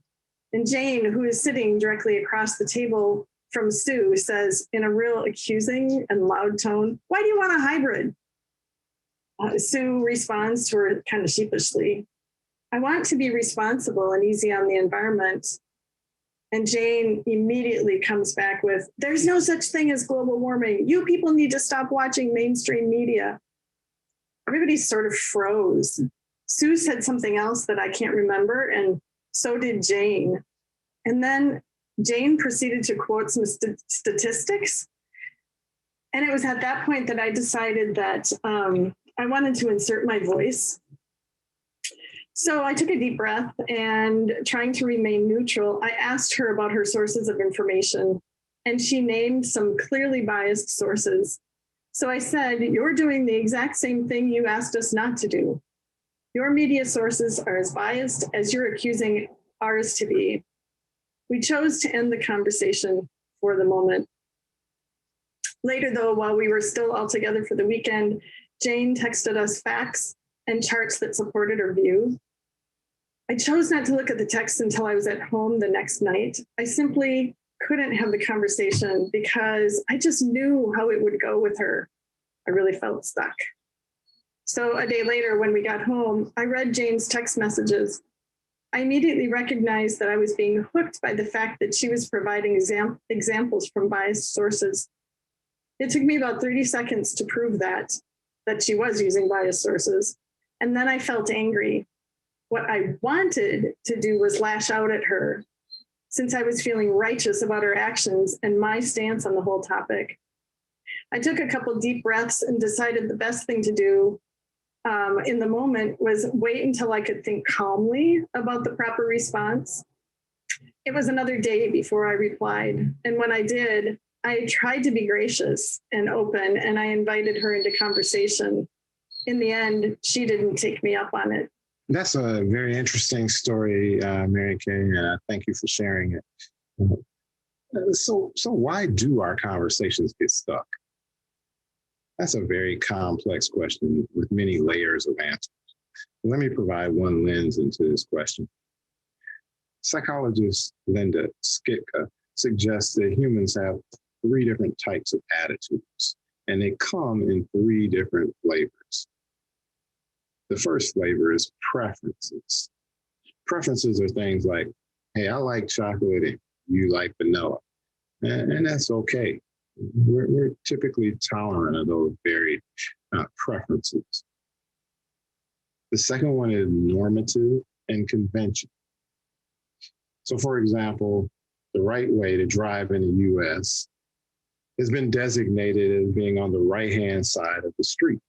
[SPEAKER 6] And Jane, who is sitting directly across the table from Sue, says in a real accusing and loud tone, "Why do you want a hybrid?" Sue responds to her kind of sheepishly, "I want to be responsible and easy on the environment." And Jane immediately comes back with, "There's no such thing as global warming. You people need to stop watching mainstream media." Everybody sort of froze. Sue said something else that I can't remember, and so did Jane. And then Jane proceeded to quote some statistics. And it was at that point that I decided that I wanted to insert my voice. So I took a deep breath and, trying to remain neutral, I asked her about her sources of information, and she named some clearly biased sources. So I said, "You're doing the exact same thing you asked us not to do. Your media sources are as biased as you're accusing ours to be." We chose to end the conversation for the moment. Later, though, while we were still all together for the weekend, Jane texted us facts and charts that supported her view. I chose not to look at the text until I was at home the next night. I simply couldn't have the conversation because I just knew how it would go with her. I really felt stuck. So a day later, when we got home, I read Jane's text messages. I immediately recognized that I was being hooked by the fact that she was providing examples from biased sources. It took me about 30 seconds to prove that she was using biased sources. And then I felt angry. What I wanted to do was lash out at her. since I was feeling righteous about her actions and my stance on the whole topic. I took a couple deep breaths and decided the best thing to do in the moment was wait until I could think calmly about the proper response. It was another day before I replied. And when I did, I tried to be gracious and open, and I invited her into conversation. In the end, she didn't take me up on it.
[SPEAKER 12] That's a very interesting story, Mary Kay, and thank you for sharing it. So why do our conversations get stuck? That's a very complex question with many layers of answers. Let me provide one lens into this question. Psychologist Linda Skitka suggests that humans have 3 different types of attitudes, and they come in 3 different flavors. The first flavor is preferences. Preferences are things like, hey, I like chocolate and you like vanilla, and that's okay. We're typically tolerant of those varied preferences. The second one is normative and convention. So for example, the right way to drive in the US has been designated as being on the right-hand side of the street.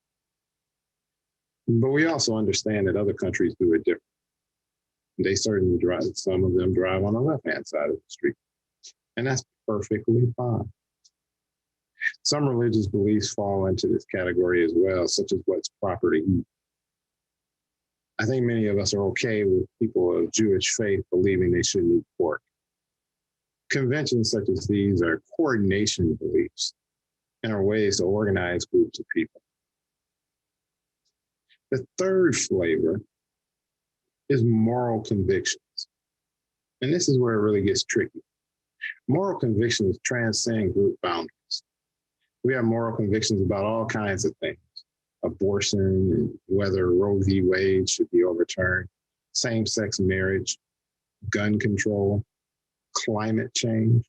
[SPEAKER 12] But we also understand that other countries do it differently. They certainly drive, some of them drive on the left-hand side of the street, and that's perfectly fine. Some religious beliefs fall into this category as well, such as what's proper to eat. I think many of us are okay with people of Jewish faith believing they shouldn't eat pork. Conventions such as these are coordination beliefs and are ways to organize groups of people. The third flavor is moral convictions. And this is where it really gets tricky. Moral convictions transcend group boundaries. We have moral convictions about all kinds of things: abortion, and whether Roe v. Wade should be overturned, same-sex marriage, gun control, climate change,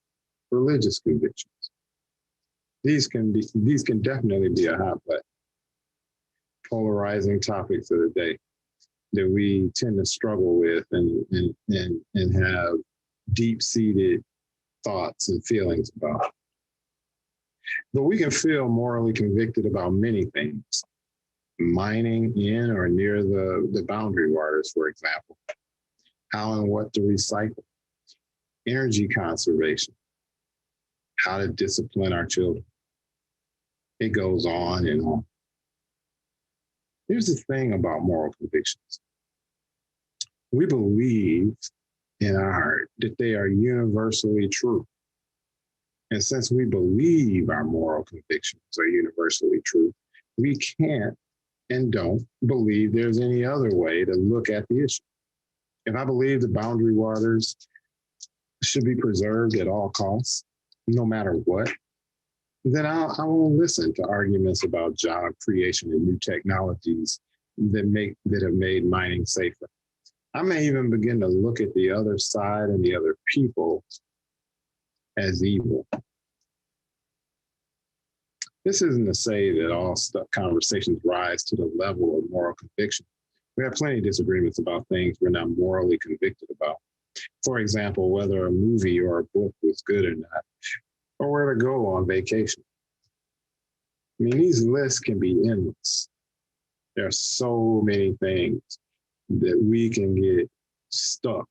[SPEAKER 12] religious convictions. These can definitely be a hot button. Polarizing topics of the day that we tend to struggle with and have deep-seated thoughts and feelings about. But we can feel morally convicted about many things. Mining in or near the boundary waters, for example. How and what to recycle. Energy conservation. How to discipline our children. It goes on and on. Here's the thing about moral convictions. We believe in our heart that they are universally true. And since we believe our moral convictions are universally true, we can't and don't believe there's any other way to look at the issue. If I believe the boundary waters should be preserved at all costs, no matter what, then I won't listen to arguments about job creation and new technologies that have made mining safer. I may even begin to look at the other side and the other people as evil. This isn't to say that all conversations rise to the level of moral conviction. We have plenty of disagreements about things we're not morally convicted about. For example, whether a movie or a book was good or not, or where to go on vacation. I mean, these lists can be endless. There are so many things that we can get stuck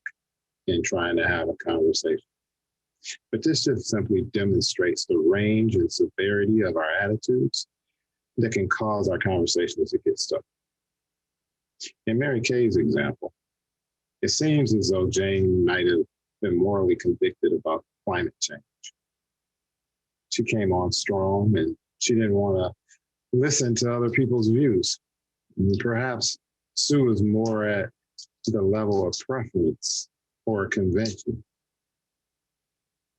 [SPEAKER 12] in trying to have a conversation. But this just simply demonstrates the range and severity of our attitudes that can cause our conversations to get stuck. In Mary Kay's example, it seems as though Jane might have been morally convicted about climate change. She came on strong and she didn't want to listen to other people's views. And perhaps Sue is more at the level of preference or convention.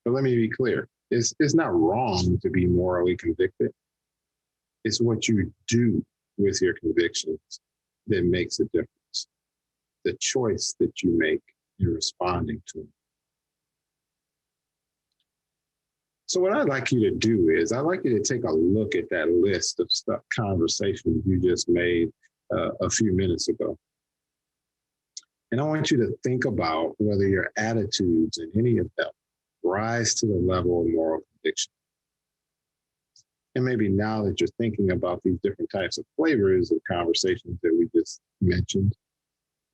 [SPEAKER 12] But let me be clear, it's not wrong to be morally convicted. It's what you do with your convictions that makes a difference. The choice that you make in responding to them. So what I'd like you to do is, I'd like you to take a look at that list of conversations you just made a few minutes ago. And I want you to think about whether your attitudes in any of them rise to the level of moral conviction. And maybe now that you're thinking about these different types of flavors of conversations that we just mentioned,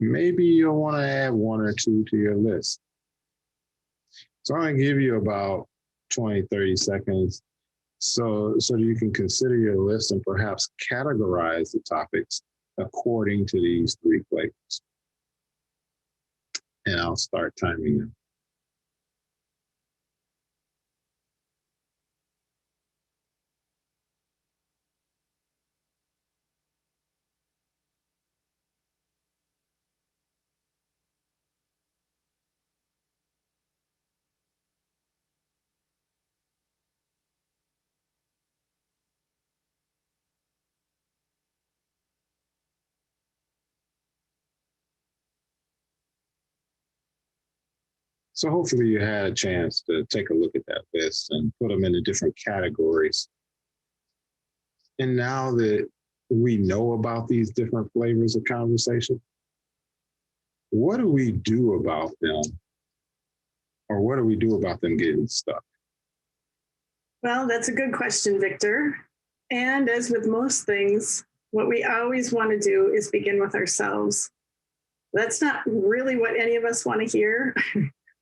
[SPEAKER 12] maybe you'll want to add one or two to your list. So I'm going to give you about 20, 30 seconds so you can consider your list and perhaps categorize the topics according to these three flavors. And I'll start timing them. So hopefully you had a chance to take a look at that list and put them into different categories. And now that we know about these different flavors of conversation, what do we do about them? Or what do we do about them getting stuck?
[SPEAKER 6] Well, that's a good question, Victor. And as with most things, what we always want to do is begin with ourselves. That's not really what any of us want to hear.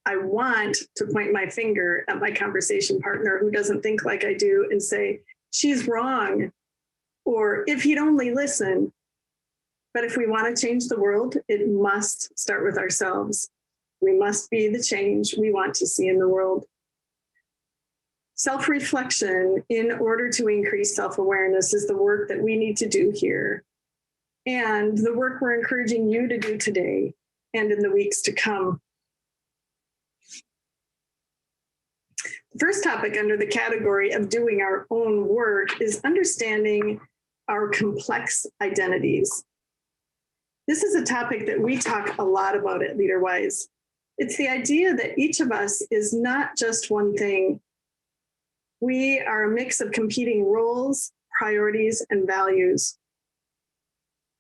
[SPEAKER 6] I want to point my finger at my conversation partner who doesn't think like I do and say, she's wrong, or if he'd only listen. But if we want to change the world, it must start with ourselves. We must be the change we want to see in the world. Self-reflection in order to increase self-awareness is the work that we need to do here. And the work we're encouraging you to do today and in the weeks to come. The first topic under the category of doing our own work is understanding our complex identities. This is a topic that we talk a lot about at LeaderWise. It's the idea that each of us is not just one thing. We are a mix of competing roles, priorities, and values.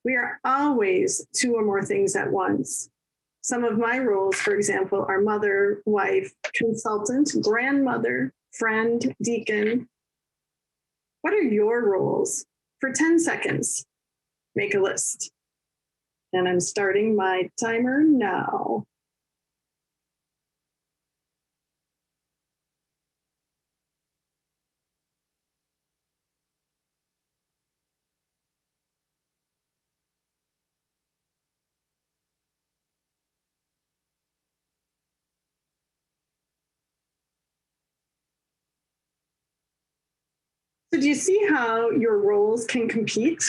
[SPEAKER 6] We are always two or more things at once. Some of my roles, for example, are mother, wife, consultant, grandmother, friend, deacon. What are your roles? For 10 seconds, make a list. And I'm starting my timer now. So do you see how your roles can compete?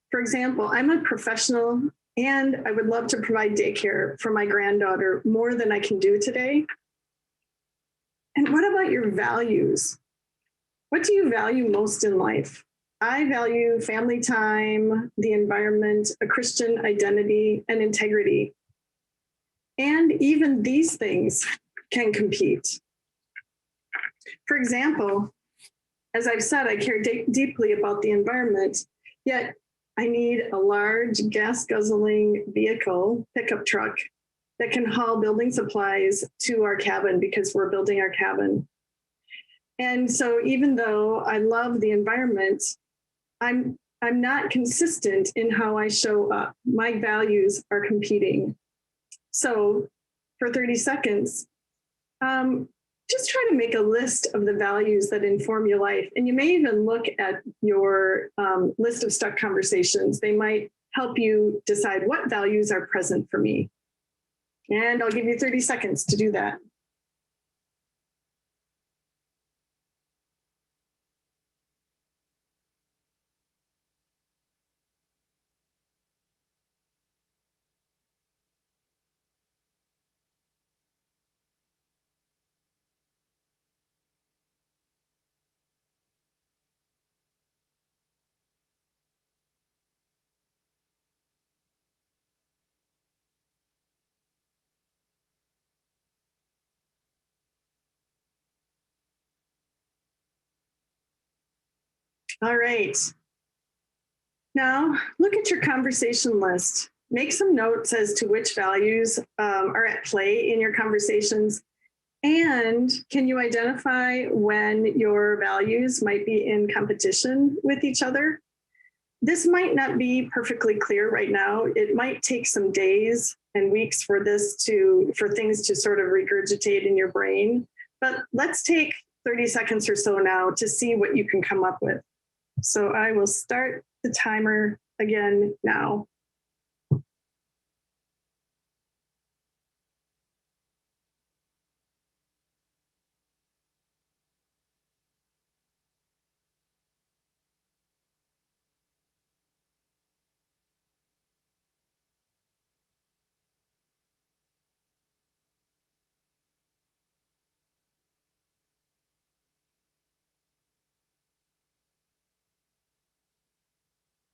[SPEAKER 6] For example, I'm a professional and I would love to provide daycare for my granddaughter more than I can do today. And what about your values? What do you value most in life? I value family time, the environment, a Christian identity, and integrity. And even these things can compete. For example, as I've said, I care deeply about the environment, yet I need a large gas-guzzling vehicle, pickup truck, that can haul building supplies to our cabin because we're building our cabin. And so even though I love the environment, I'm not consistent in how I show up. My values are competing. So for 30 seconds, just try to make a list of the values that inform your life. And you may even look at your list of stuck conversations. They might help you decide what values are present for me. And I'll give you 30 seconds to do that. All right. Now, look at your conversation list. make some notes as to which values are at play in your conversations. And can you identify when your values might be in competition with each other? This might not be perfectly clear right now. It might take some days and weeks for things to sort of regurgitate in your brain. But let's take 30 seconds or so now to see what you can come up with. So I will start the timer again now.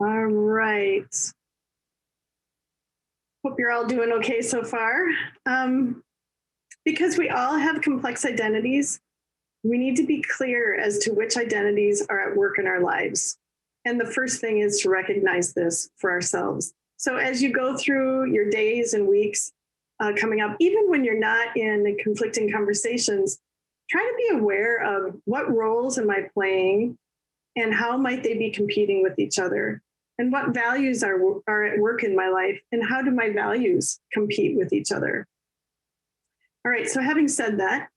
[SPEAKER 6] All right. Hope you're all doing okay so far. Because we all have complex identities, we need to be clear as to which identities are at work in our lives. And the first thing is to recognize this for ourselves. So as you go through your days and weeks coming up, even when you're not in conflicting conversations, try to be aware of what roles am I playing and how might they be competing with each other? And what values are at work in my life, and how do my values compete with each other? All right, so having said that,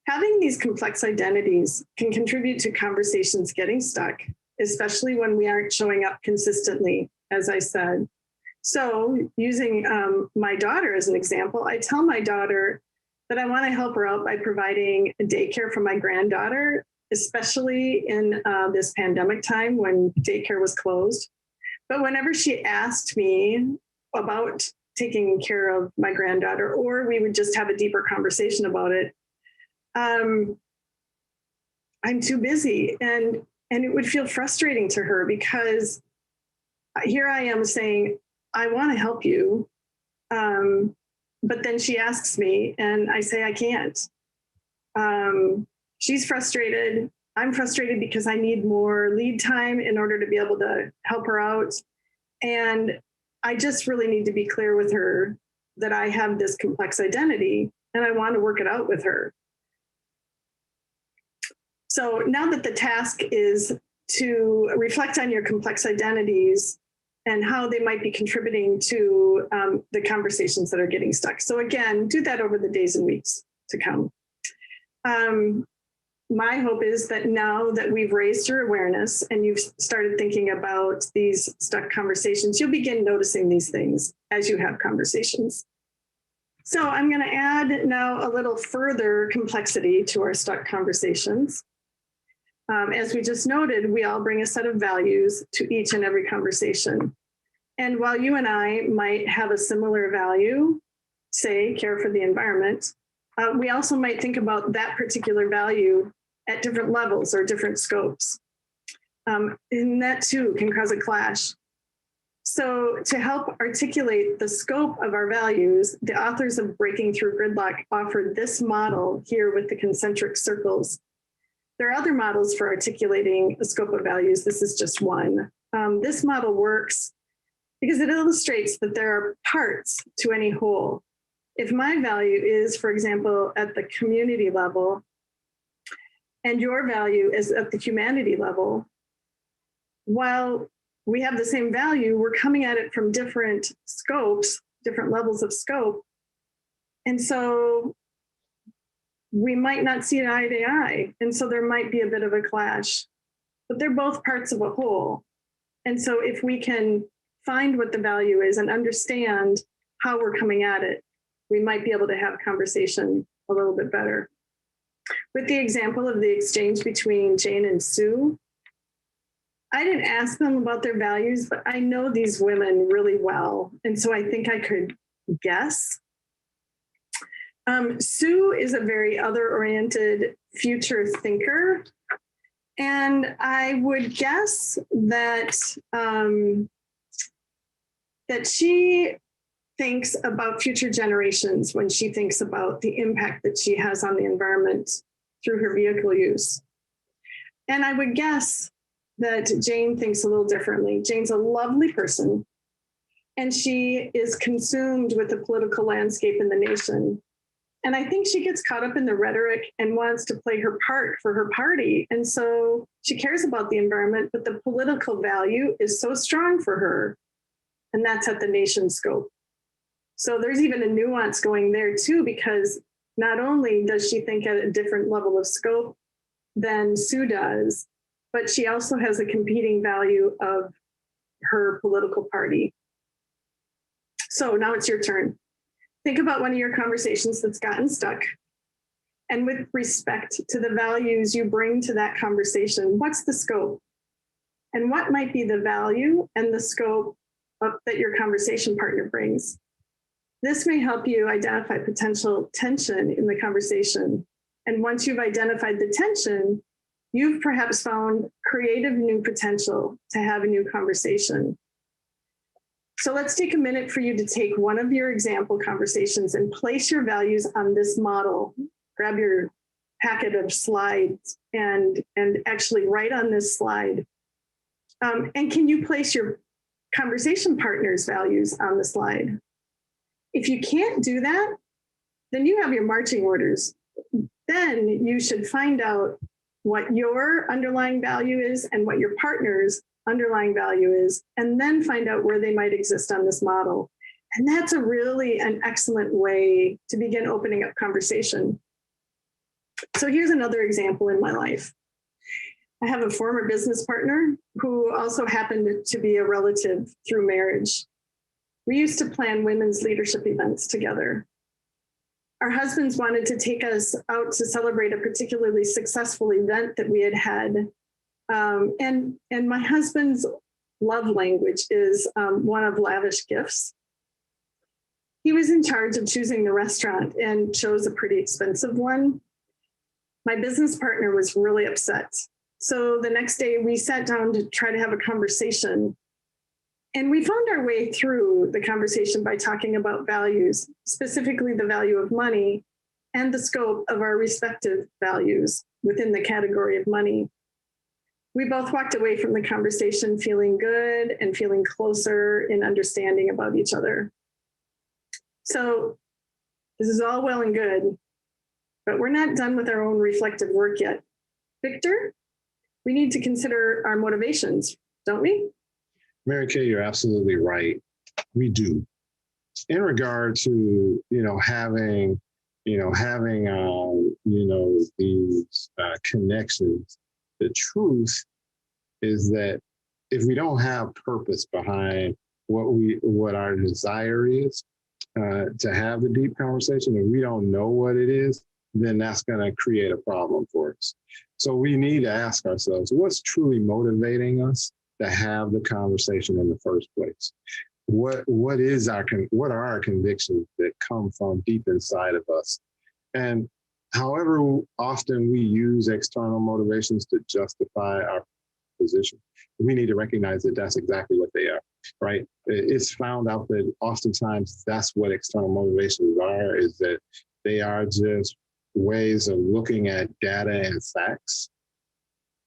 [SPEAKER 6] having these complex identities can contribute to conversations getting stuck, especially when we aren't showing up consistently, as I said. So using my daughter as an example, I tell my daughter that I want to help her out by providing daycare for my granddaughter, especially in this pandemic time when daycare was closed. But whenever she asked me about taking care of my granddaughter, or we would just have a deeper conversation about it, I'm too busy. And it would feel frustrating to her because here I am saying, I want to help you. But then she asks me and I say, I can't. She's frustrated. I'm frustrated because I need more lead time in order to be able to help her out. And I just really need to be clear with her that I have this complex identity and I want to work it out with her. So now that the task is to reflect on your complex identities and how they might be contributing to the conversations that are getting stuck. So again, do that over the days and weeks to come. My hope is that now that we've raised your awareness and you've started thinking about these stuck conversations, you'll begin noticing these things as you have conversations. So I'm going to add now a little further complexity to our stuck conversations. As we just noted, we all bring a set of values to each and every conversation. And while you and I might have a similar value, say care for the environment, we also might think about that particular value at different levels or different scopes. And that too can cause a clash. So to help articulate the scope of our values, the authors of Breaking Through Gridlock offered this model here with the concentric circles. There are other models for articulating a scope of values. This is just one. This model works because it illustrates that there are parts to any whole. If my value is, for example, at the community level, and your value is at the humanity level, while we have the same value, we're coming at it from different scopes, different levels of scope. And so we might not see eye to eye. And so there might be a bit of a clash, but they're both parts of a whole. And so if we can find what the value is and understand how we're coming at it, we might be able to have conversation a little bit better. With the example of the exchange between Jane and Sue, I didn't ask them about their values, but I know these women really well. And so I think I could guess. Sue is a very other-oriented future thinker. And I would guess that, that she thinks about future generations when she thinks about the impact that she has on the environment through her vehicle use. And I would guess that Jane thinks a little differently. Jane's a lovely person, and she is consumed with the political landscape in the nation. And I think she gets caught up in the rhetoric and wants to play her part for her party. And so she cares about the environment, but the political value is so strong for her. And that's at the nation scope. So there's even a nuance going there too, because not only does she think at a different level of scope than Sue does, but she also has a competing value of her political party. So now it's your turn. Think about one of your conversations that's gotten stuck. And with respect to the values you bring to that conversation, what's the scope? And what might be the value and the scope that your conversation partner brings? This may help you identify potential tension in the conversation. And once you've identified the tension, you've perhaps found creative new potential to have a new conversation. So let's take a minute for you to take one of your example conversations and place your values on this model. Grab your packet of slides and actually write on this slide. And can you place your conversation partner's values on the slide? If you can't do that, then you have your marching orders. Then you should find out what your underlying value is and what your partner's underlying value is, and then find out where they might exist on this model. And that's a really an excellent way to begin opening up conversation. So here's another example in my life. I have a former business partner who also happened to be a relative through marriage. We used to plan women's leadership events together. Our husbands wanted to take us out to celebrate a particularly successful event that we had had. And my husband's love language is one of lavish gifts. He was in charge of choosing the restaurant and chose a pretty expensive one. My business partner was really upset. So the next day we sat down to try to have a conversation. And we found our way through the conversation by talking about values, specifically the value of money and the scope of our respective values within the category of money. We both walked away from the conversation feeling good and feeling closer in understanding about each other. So this is all well and good, but we're not done with our own reflective work yet. Victor, we need to consider our motivations, don't we?
[SPEAKER 12] Mary Kay, you're absolutely right. We do. In regard to, having these connections, the truth is that if we don't have purpose behind what our desire is to have the deep conversation, and we don't know what it is, then that's going to create a problem for us. So we need to ask ourselves, what's truly motivating us to have the conversation in the first place? What are our convictions that come from deep inside of us? And however often we use external motivations to justify our position, we need to recognize that that's exactly what they are, right? It's found out that oftentimes that's what external motivations are, is that they are just ways of looking at data and facts.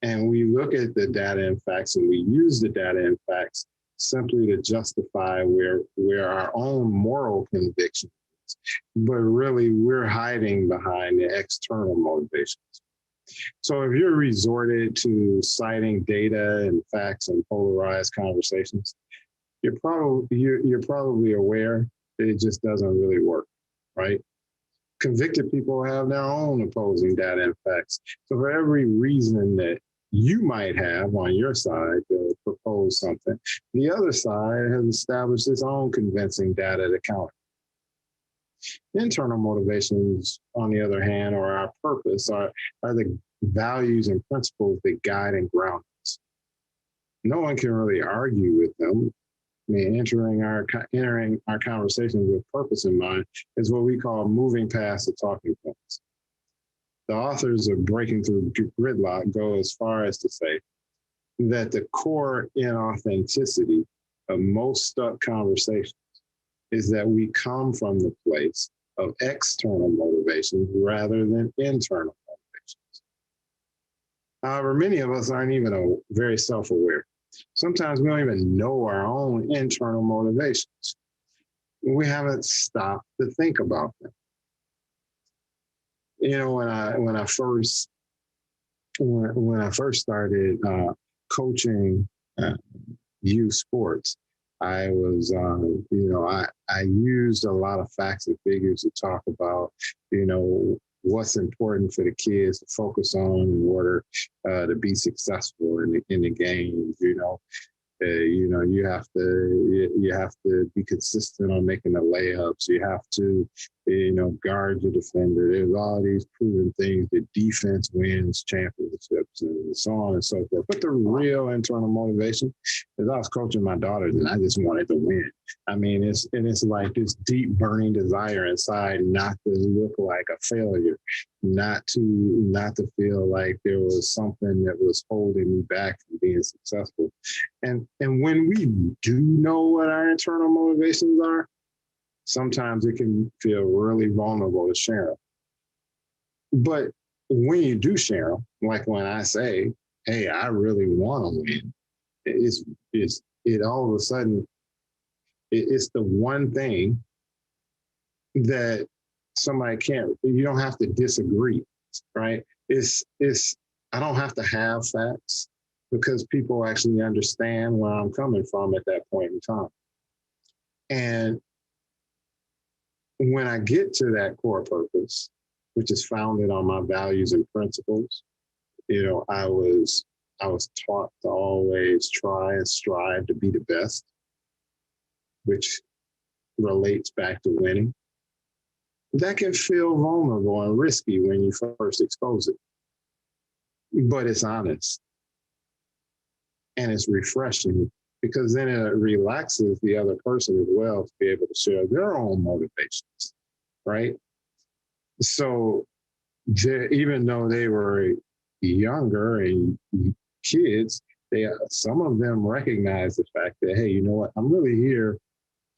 [SPEAKER 12] And we look at the data and facts and we use the data and facts simply to justify where our own moral convictions, but really we're hiding behind the external motivations. So if you're resorted to citing data and facts and polarized conversations, you're probably aware that it just doesn't really work, right? Convicted people have their own opposing data and facts. So for every reason that you might have on your side to propose something, the other side has established its own convincing data to counter. Internal motivations, on the other hand, or our purpose, are the values and principles that guide and ground us. No one can really argue with them. I mean, entering our conversations with purpose in mind is what we call moving past the talking points. The authors of Breaking Through Gridlock go as far as to say that the core inauthenticity of most stuck conversations is that we come from the place of external motivations rather than internal motivations. However, many of us aren't even very self-aware. Sometimes we don't even know our own internal motivations. We haven't stopped to think about them. You know, when I first started coaching youth sports, I was, I used a lot of facts and figures to talk about, what's important for the kids to focus on in order to be successful in the games. You have to be consistent on making the layups. You have to, guard your defender. There's all these proven things that defense wins championships and so on and so forth. But the real internal motivation is I was coaching my daughters and I just wanted to win. I mean, it's like this deep burning desire inside not to look like a failure, not to feel like there was something that was holding me back from being successful. And when we do know what our internal motivations are, sometimes it can feel really vulnerable to share them. But when you do share them, like when I say, hey, I really want to win, it all of a sudden, it's the one thing that somebody you don't have to disagree, right? I don't have to have facts because people actually understand where I'm coming from at that point in time. And when I get to that core purpose, which is founded on my values and principles, I was taught to always try and strive to be the best, which relates back to winning. That can feel vulnerable and risky when you first expose it, but it's honest and it's refreshing because then it relaxes the other person as well to be able to share their own motivations, right? So even though they were younger and kids, some of them recognize the fact that, hey, you know what? I'm really here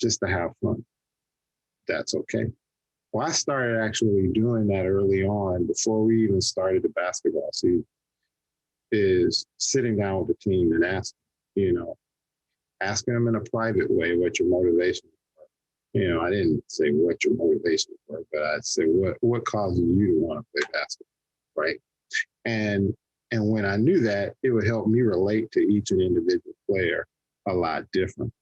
[SPEAKER 12] just to have fun. That's okay. Well, I started actually doing that early on before we even started the basketball season, is sitting down with the team and asking them in a private way what your motivations were. I didn't say what your motivations were, but I'd say what causes you to want to play basketball, right? And when I knew that, it would help me relate to each and individual player a lot different.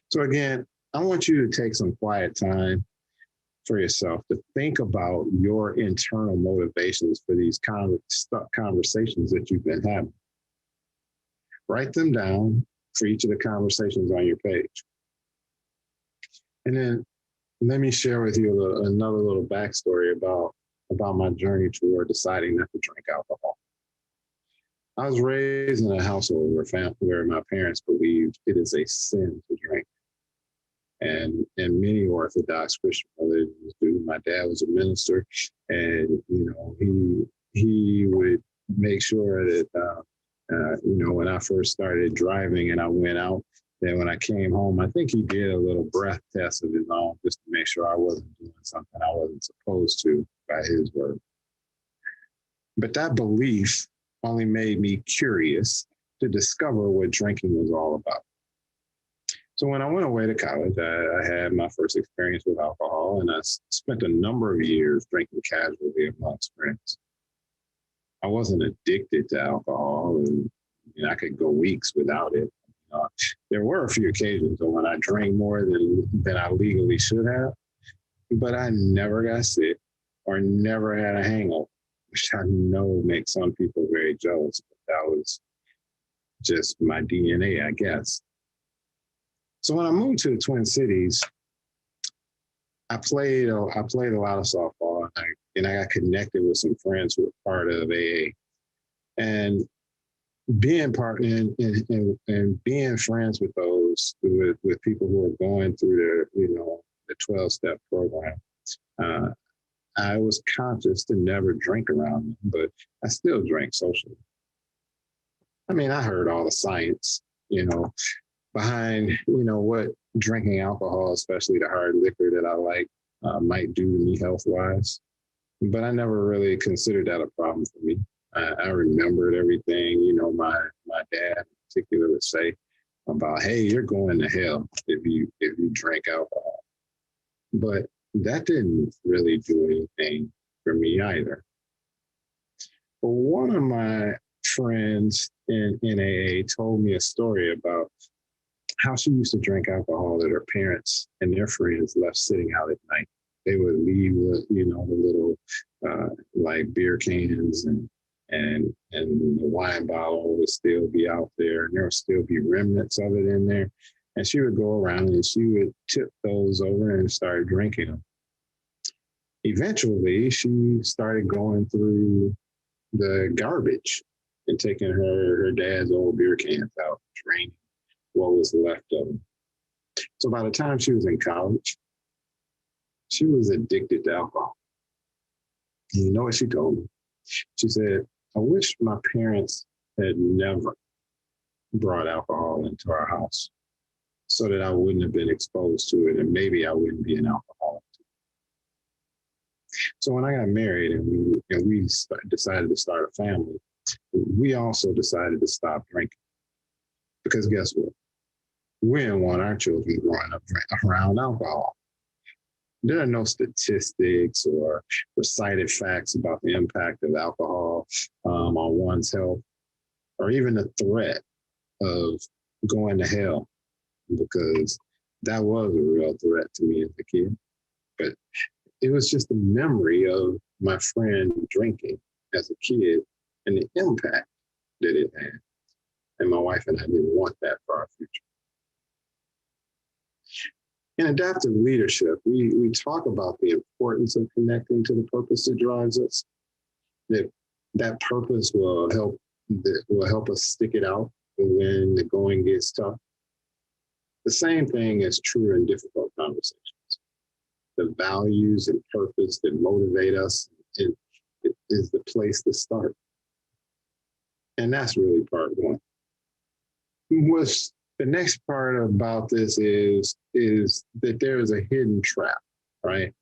[SPEAKER 12] So again, I want you to take some quiet time for yourself to think about your internal motivations for these conversations that you've been having. Write them down for each of the conversations on your page. And then let me share with you another little backstory about my journey toward deciding not to drink alcohol. I was raised in a household where my parents believed it is a sin to drink. And many Orthodox Christian religions do. My dad was a minister, and he would make sure that when I first started driving and I went out, then when I came home, I think he did a little breath test of his own just to make sure I wasn't doing something I wasn't supposed to by his word. But that belief only made me curious to discover what drinking was all about. So when I went away to college, I had my first experience with alcohol, and I spent a number of years drinking casually amongst friends. I wasn't addicted to alcohol, and I could go weeks without it. There were a few occasions when I drank more than I legally should have, but I never got sick or never had a hangover, which I know makes some people very jealous, but that was just my DNA, I guess. So when I moved to the Twin Cities, I played a lot of softball, and I got connected with some friends who were part of AA. And being part and being friends with with people who are going through the 12-step program, I was conscious to never drink around them, but I still drank socially. I mean, I heard all the science, behind, what drinking alcohol, especially the hard liquor that I like, might do to me health-wise. But I never really considered that a problem for me. I remembered everything, my dad in particular would say about, hey, you're going to hell if you drink alcohol. But that didn't really do anything for me either. But one of my friends in AA told me a story about how she used to drink alcohol that her parents and their friends left sitting out at night. They would leave the little like beer cans and the wine bottle would still be out there, and there would still be remnants of it in there. And she would go around and she would tip those over and start drinking them. Eventually, she started going through the garbage and taking her dad's old beer cans out, draining what was left of them. So by the time she was in college, she was addicted to alcohol. And you know what she told me? She said, I wish my parents had never brought alcohol into our house so that I wouldn't have been exposed to it, and maybe I wouldn't be an alcoholic. So when I got married and we decided to start a family, we also decided to stop drinking. Because guess what? We didn't want our children growing up around alcohol. There are no statistics or cited facts about the impact of alcohol on one's health, or even the threat of going to hell, because that was a real threat to me as a kid. But it was just a memory of my friend drinking as a kid and the impact that it had. And my wife and I didn't want that for our future. In adaptive leadership, we talk about the importance of connecting to the purpose that drives us. That purpose will help us stick it out when the going gets tough. The same thing is true in difficult conversations. The values and purpose that motivate us is the place to start. And that's really part one. What's the next part about this is that there is a hidden trap, right?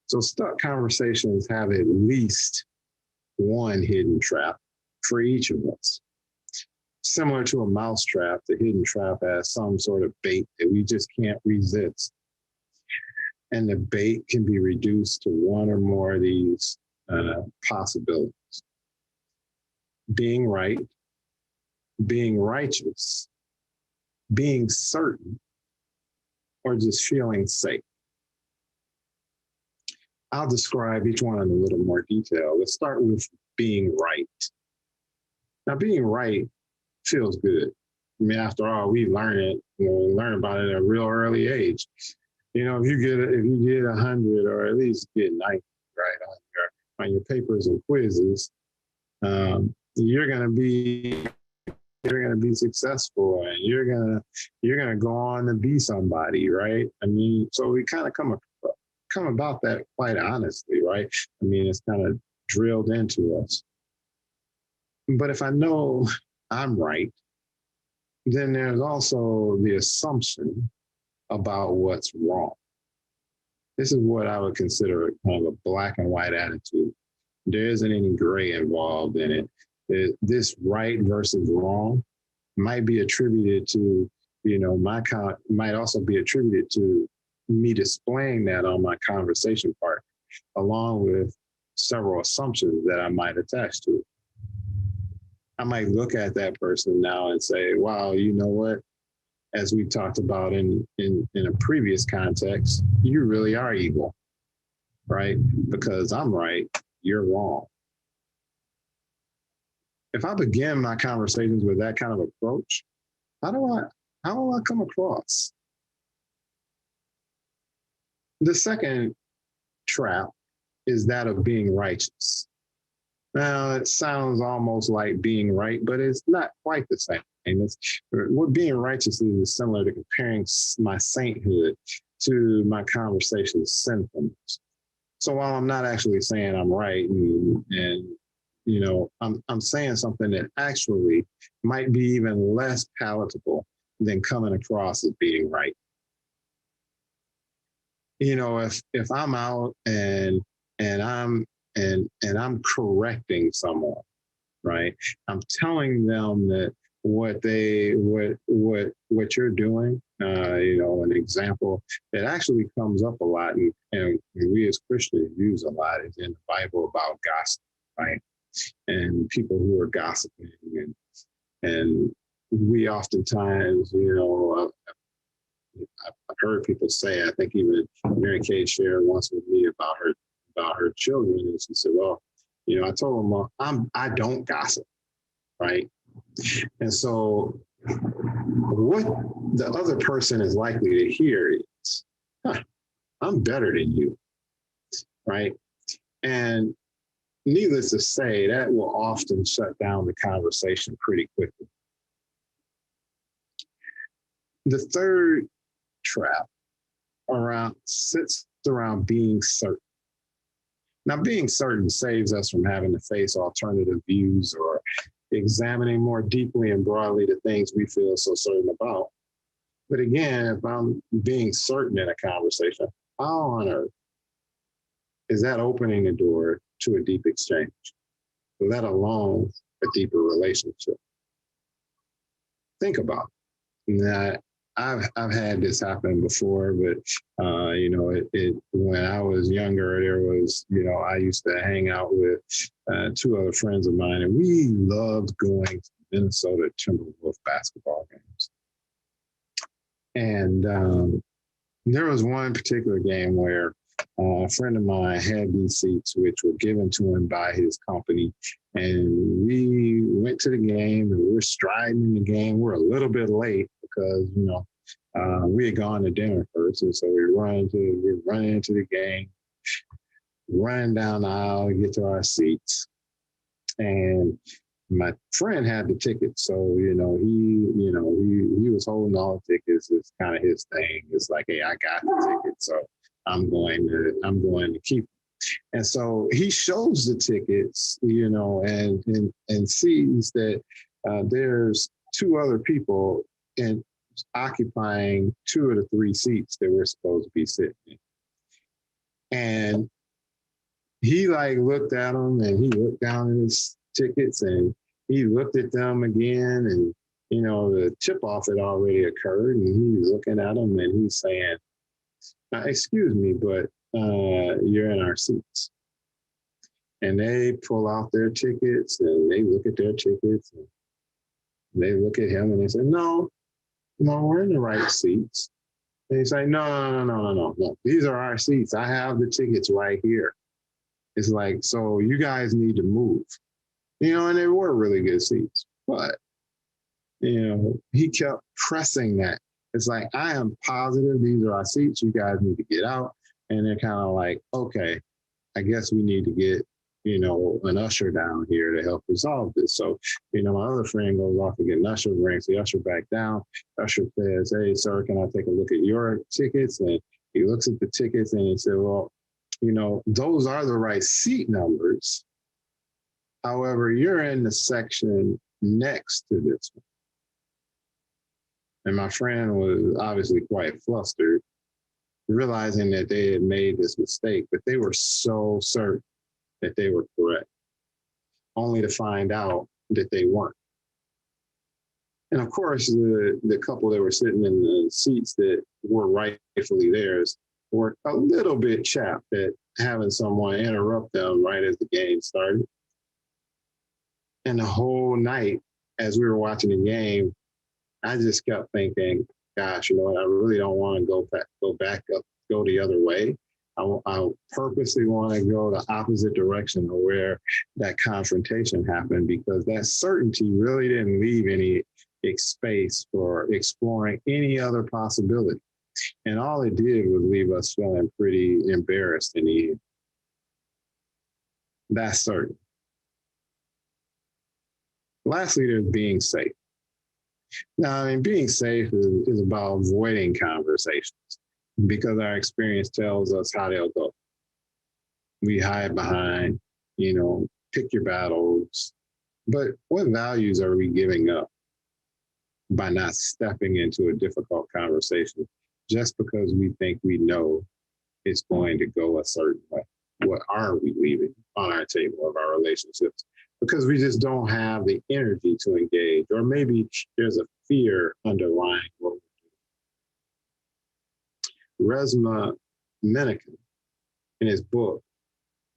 [SPEAKER 12] So stuck conversations have at least one hidden trap for each of us. Similar to a mouse trap, the hidden trap has some sort of bait that we just can't resist. And the bait can be reduced to one or more of these possibilities. Being right, being righteous, being certain, or just feeling safe. I'll describe each one in a little more detail. Let's start with being right. Now, being right feels good. I mean, after all, we learn about it at a real early age. You know, if you get 100 or at least get 90 right on your papers and quizzes, you're gonna be successful, and you're gonna go on to be somebody, right? I mean, so we kind of come about that quite honestly, right? I mean, it's kind of drilled into us. But if I know I'm right, then there's also the assumption about what's wrong. This is what I would consider kind of a black and white attitude. There isn't any gray involved in it. This right versus wrong might be attributed to, might also be attributed to me displaying that on my conversation partner, along with several assumptions that I might attach to it. I might look at that person now and say, wow, you know what? As we talked about in a previous context, you really are evil, right? Because I'm right, you're wrong. If I begin my conversations with that kind of approach, how do I come across? The second trap is that of being righteous. Now, it sounds almost like being right, but it's not quite the same. What being righteous is similar to comparing my sainthood to my conversation sinfulness. So while I'm not actually saying I'm right, and I'm saying something that actually might be even less palatable than coming across as being right. If I'm out and I'm correcting someone, right? I'm telling them that what you're doing, an example that actually comes up a lot, and we as Christians use a lot, is in the Bible about gossip, right? And people who are gossiping, and we oftentimes, I've heard people say, I think even Mary Kay shared once with me about her children, and she said, well, I told them I don't gossip, right? And so what the other person is likely to hear is, I'm better than you, right? And needless to say, that will often shut down the conversation pretty quickly. The third trap sits around being certain. Now, being certain saves us from having to face alternative views or examining more deeply and broadly the things we feel so certain about. But again, if I'm being certain in a conversation, how on earth is that opening the door to a deep exchange, let alone a deeper relationship? Think about it. That I've had this happen before, but when I was younger, there was, I used to hang out with two other friends of mine, and we loved going to Minnesota Timberwolves basketball games. And there was one particular game where a friend of mine had these seats, which were given to him by his company. And we went to the game, and we're striding in the game. We're a little bit late because, we had gone to dinner first. And so we're running into the game, running down the aisle to get to our seats. And my friend had the ticket. So, he was holding all the tickets. It's kind of his thing. It's like, hey, I got the ticket, so I'm going to keep them. And so he shows the tickets, and sees that there's two other people occupying two of the three seats that we're supposed to be sitting in. And he looked at them, and he looked down at his tickets, and he looked at them again, and the tip off had already occurred, and he was looking at them, and he's saying, excuse me, but you're in our seats. And they pull out their tickets, and they look at their tickets, and they look at him, and they say, no, we're in the right seats. And he's like, no, these are our seats. I have the tickets right here. It's like, so you guys need to move. And they were really good seats. But, he kept pressing that. It's like, I am positive these are our seats. You guys need to get out. And they're kind of like, okay, I guess we need to get, an usher down here to help resolve this. So, my other friend goes off to get an usher, brings the usher back down. Usher says, hey, sir, can I take a look at your tickets? And he looks at the tickets and he said, well, those are the right seat numbers. However, you're in the section next to this one. And my friend was obviously quite flustered, realizing that they had made this mistake, but they were so certain that they were correct, only to find out that they weren't. And of course, the couple that were sitting in the seats that were rightfully theirs were a little bit chapped at having someone interrupt them right as the game started. And the whole night, as we were watching the game, I just kept thinking, gosh, I really don't want to go the other way. I purposely want to go the opposite direction of where that confrontation happened, because that certainty really didn't leave any space for exploring any other possibility. And all it did was leave us feeling pretty embarrassed in the end. That's certain. Lastly, there's being safe. Now, being safe is about avoiding conversations, because our experience tells us how they'll go. We hide behind, pick your battles. But what values are we giving up by not stepping into a difficult conversation just because we think we know it's going to go a certain way? What are we leaving on our table of our relationships because we just don't have the energy to engage, or maybe there's a fear underlying what we're doing. Resmaa Menakem, in his book,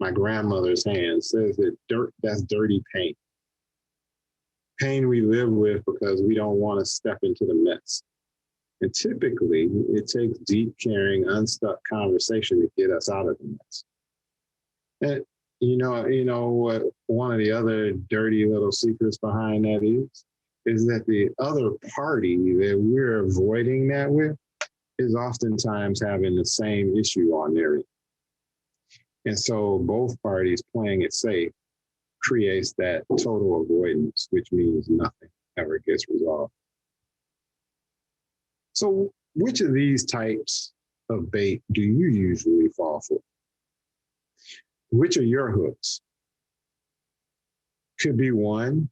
[SPEAKER 12] My Grandmother's Hand, says that that's dirty pain. Pain we live with because we don't want to step into the mess. And typically, it takes deep, caring, unstuck conversation to get us out of the mess. And you know what? One of the other dirty little secrets behind that is that the other party that we're avoiding that with is oftentimes having the same issue on their end. And so both parties playing it safe creates that total avoidance, which means nothing ever gets resolved. So which of these types of bait do you usually fall for? Which are your hooks? Could be one,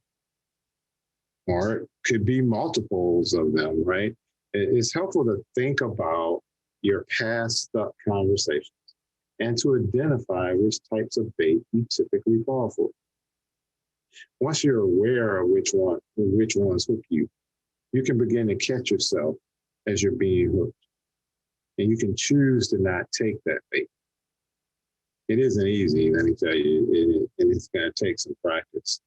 [SPEAKER 12] or it could be multiples of them, right? It's helpful to think about your past stuck conversations and to identify which types of bait you typically fall for. Once you're aware of which ones hook you, you can begin to catch yourself as you're being hooked. And you can choose to not take that bait. It isn't easy, let me tell you, and it's going to take some practice.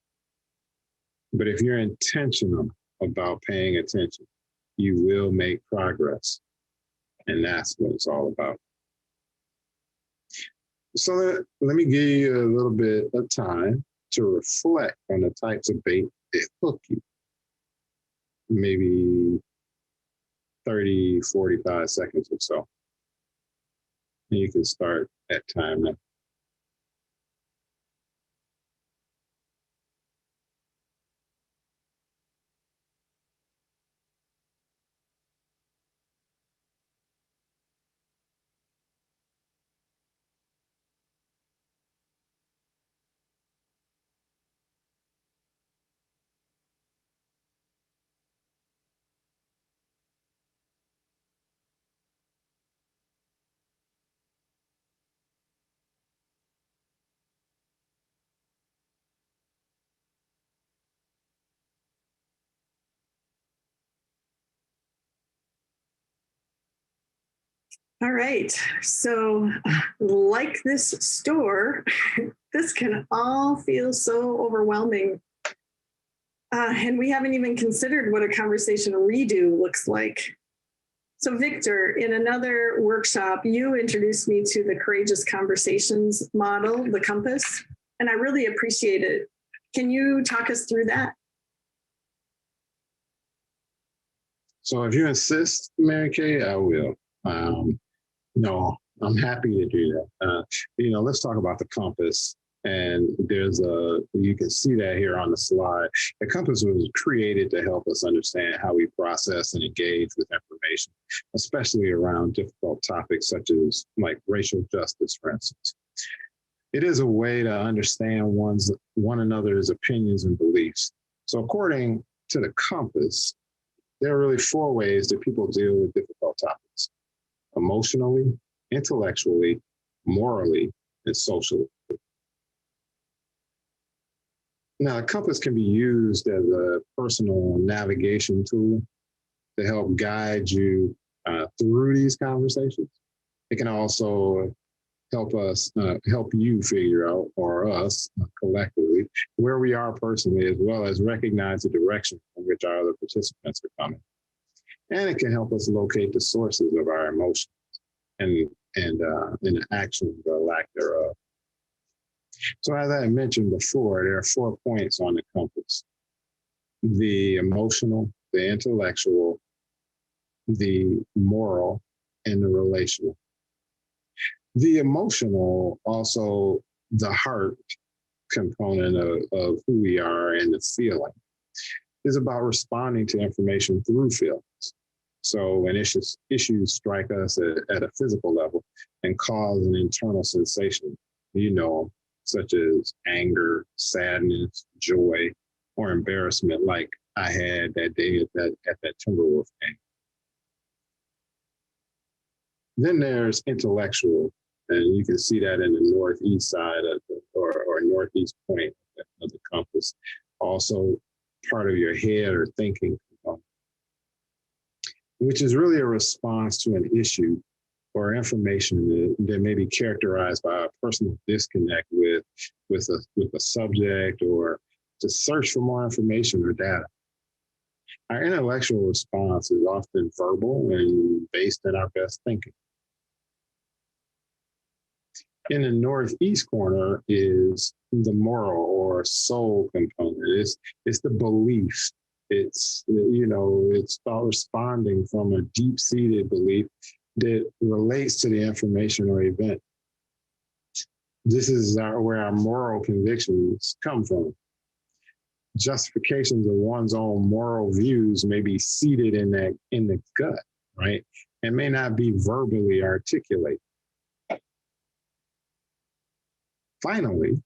[SPEAKER 12] But if you're intentional about paying attention, you will make progress. And that's what it's all about. So let me give you a little bit of time to reflect on the types of bait that hook you. Maybe 30, 45 seconds or so. And you can start that time now.
[SPEAKER 6] All right, so like this store, this can all feel so overwhelming. And we haven't even considered what a conversation redo looks like. So Victor, in another workshop, you introduced me to the Courageous Conversations model, the compass, and I really appreciate it. Can you talk us through that?
[SPEAKER 12] So if you insist, Mary Kay, I will. No, I'm happy to do that. Let's talk about the compass. And you can see that here on the slide. The compass was created to help us understand how we process and engage with information, especially around difficult topics such as like racial justice, for instance. It is a way to understand one another's opinions and beliefs. So according to the compass, there are really 4 ways that people deal with difficult topics: emotionally, intellectually, morally, and socially. Now, a compass can be used as a personal navigation tool to help guide you through these conversations. It can also help you figure out, or us collectively, where we are personally, as well as recognize the direction from which our other participants are coming. And it can help us locate the sources of our emotions and the actions or lack thereof. So as I mentioned before, there are 4 points on the compass: the emotional, the intellectual, the moral, and the relational. The emotional, also the heart component of who we are and the feeling, is about responding to information through feelings. So when issues strike us at a physical level and cause an internal sensation, such as anger, sadness, joy, or embarrassment, like I had that day at that Timberwolf game. Then there's intellectual, and you can see that in the northeast side or northeast point of the compass. It's also part of your head or thinking component, which is really a response to an issue or information that may be characterized by a personal disconnect with a subject, or to search for more information or data. Our intellectual response is often verbal and based in our best thinking. In the northeast corner is the moral or soul component. It's the belief. It's about responding from a deep-seated belief that relates to the information or event. This is where our moral convictions come from. Justifications of one's own moral views may be seated in the gut, right? And may not be verbally articulated. Finally,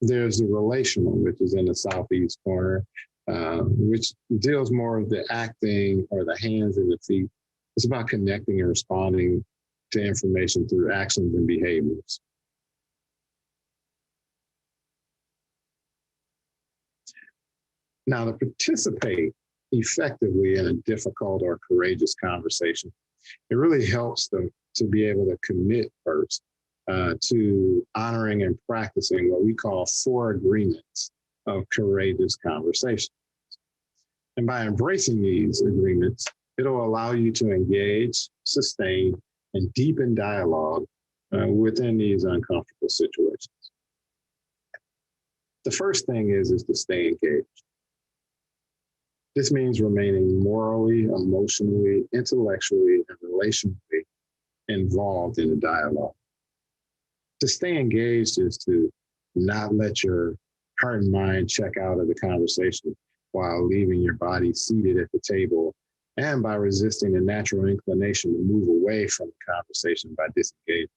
[SPEAKER 12] there's the relational, which is in the southeast corner, which deals more with the acting or the hands and the feet. It's about connecting and responding to information through actions and behaviors. Now, to participate effectively in a difficult or courageous conversation, it really helps them to be able to commit first to honoring and practicing what we call 4 agreements of courageous conversation. And by embracing these agreements, it'll allow you to engage, sustain, and deepen dialogue within these uncomfortable situations. The first thing is to stay engaged. This means remaining morally, emotionally, intellectually, and relationally involved in the dialogue. To stay engaged is to not let your heart and mind check out of the conversation while leaving your body seated at the table, and by resisting the natural inclination to move away from the conversation by disengaging.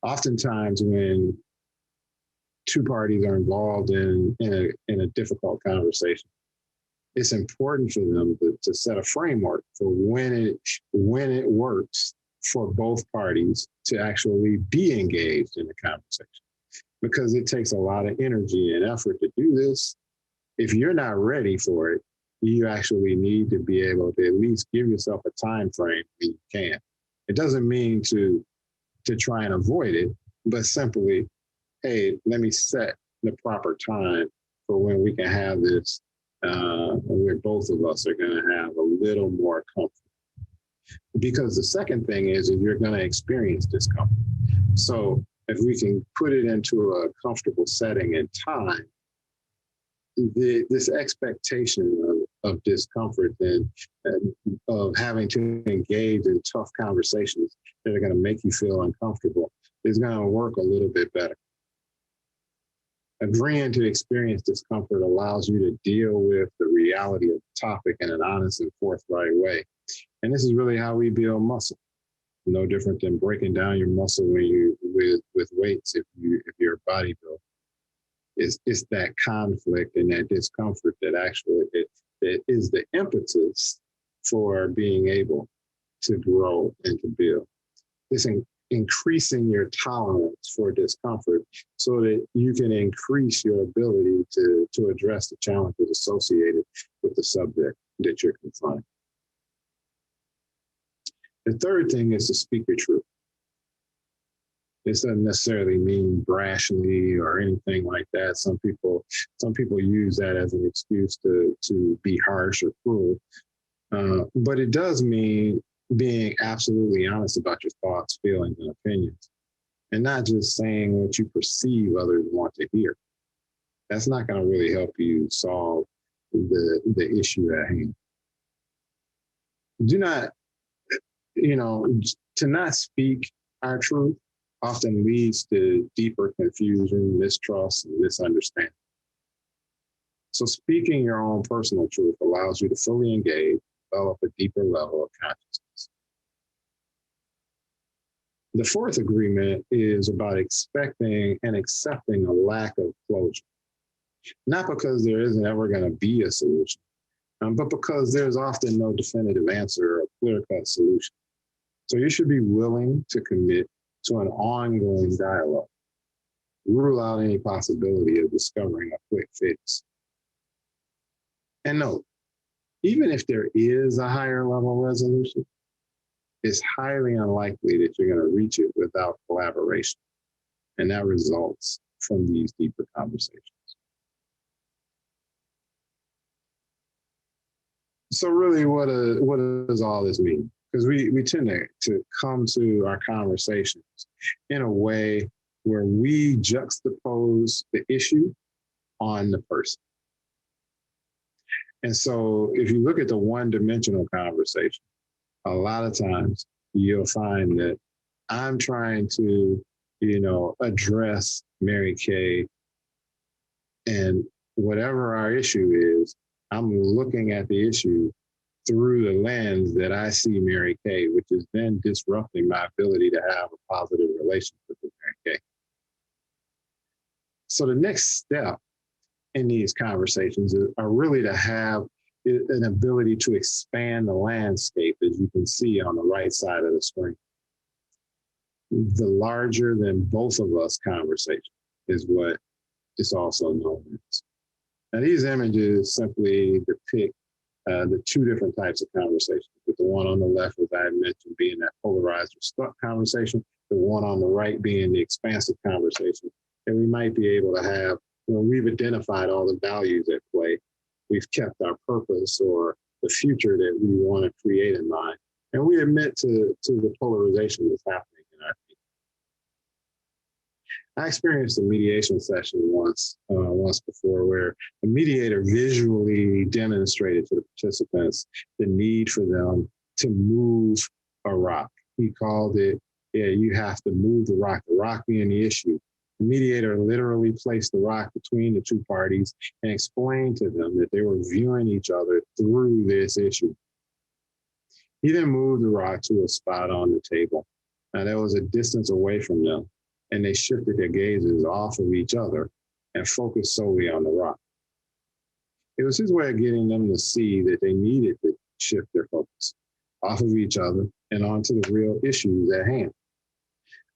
[SPEAKER 12] Oftentimes when 2 parties are involved in a difficult conversation, it's important for them to set a framework for when it works for both parties to actually be engaged in the conversation, because it takes a lot of energy and effort to do this. If you're not ready for it, you actually need to be able to at least give yourself a time frame when you can. It doesn't mean to try and avoid it, but simply, hey, let me set the proper time for when we can have this, where both of us are going to have a little more comfort. Because the second thing is you're going to experience discomfort. So if we can put it into a comfortable setting and time, this expectation of discomfort and of having to engage in tough conversations that are going to make you feel uncomfortable is going to work a little bit better. Agreeing to experience discomfort allows you to deal with the reality of the topic in an honest and forthright way. And this is really how we build muscle. No different than breaking down your muscle when you with weights if you're a bodybuilder. It's that conflict and that discomfort that actually it is the impetus for being able to grow and to build. This increasing your tolerance for discomfort so that you can increase your ability to address the challenges associated with the subject that you're confronting. The third thing is to speak your truth. This doesn't necessarily mean brashly or anything like that. Some people use that as an excuse to be harsh or cruel. But it does mean being absolutely honest about your thoughts, feelings, and opinions, and not just saying what you perceive others want to hear. That's not going to really help you solve the issue at hand. To not speak our truth often leads to deeper confusion, mistrust, and misunderstanding. So speaking your own personal truth allows you to fully engage, develop a deeper level of consciousness. The fourth agreement is about expecting and accepting a lack of closure. Not because there isn't ever going to be a solution, but because there's often no definitive answer or clear-cut solution. So you should be willing to commit to an ongoing dialogue. rule out any possibility of discovering a quick fix. And note, even if there is a higher level resolution, it's highly unlikely that you're going to reach it without collaboration. And that results from these deeper conversations. So really, what does all this mean? Because we tend to come to our conversations in a way where we juxtapose the issue on the person. And so if you look at the one-dimensional conversation, a lot of times you'll find that I'm trying to, address Mary Kay, and whatever our issue is, I'm looking at the issue through the lens that I see Mary Kay, which is then disrupting my ability to have a positive relationship with Mary Kay. So the next step in these conversations are really to have an ability to expand the landscape, as you can see on the right side of the screen. The larger than both of us conversation is what is also known as. Now, these images simply depict the two different types of conversations, with the one on the left, as I had mentioned, being that polarized or stuck conversation, the one on the right being the expansive conversation that we might be able to have when we've identified all the values at play. We've kept our purpose or the future that we want to create in mind, and we admit to the polarization that's happening in our team. I experienced a mediation session once before, where a mediator visually demonstrated to the participants the need for them to move a rock. He called it, you have to move the rock being the issue. The mediator literally placed the rock between the two parties and explained to them that they were viewing each other through this issue. He then moved the rock to a spot on the table. Now, there was a distance away from them, and they shifted their gazes off of each other and focused solely on the rock. It was his way of getting them to see that they needed to shift their focus off of each other and onto the real issues at hand.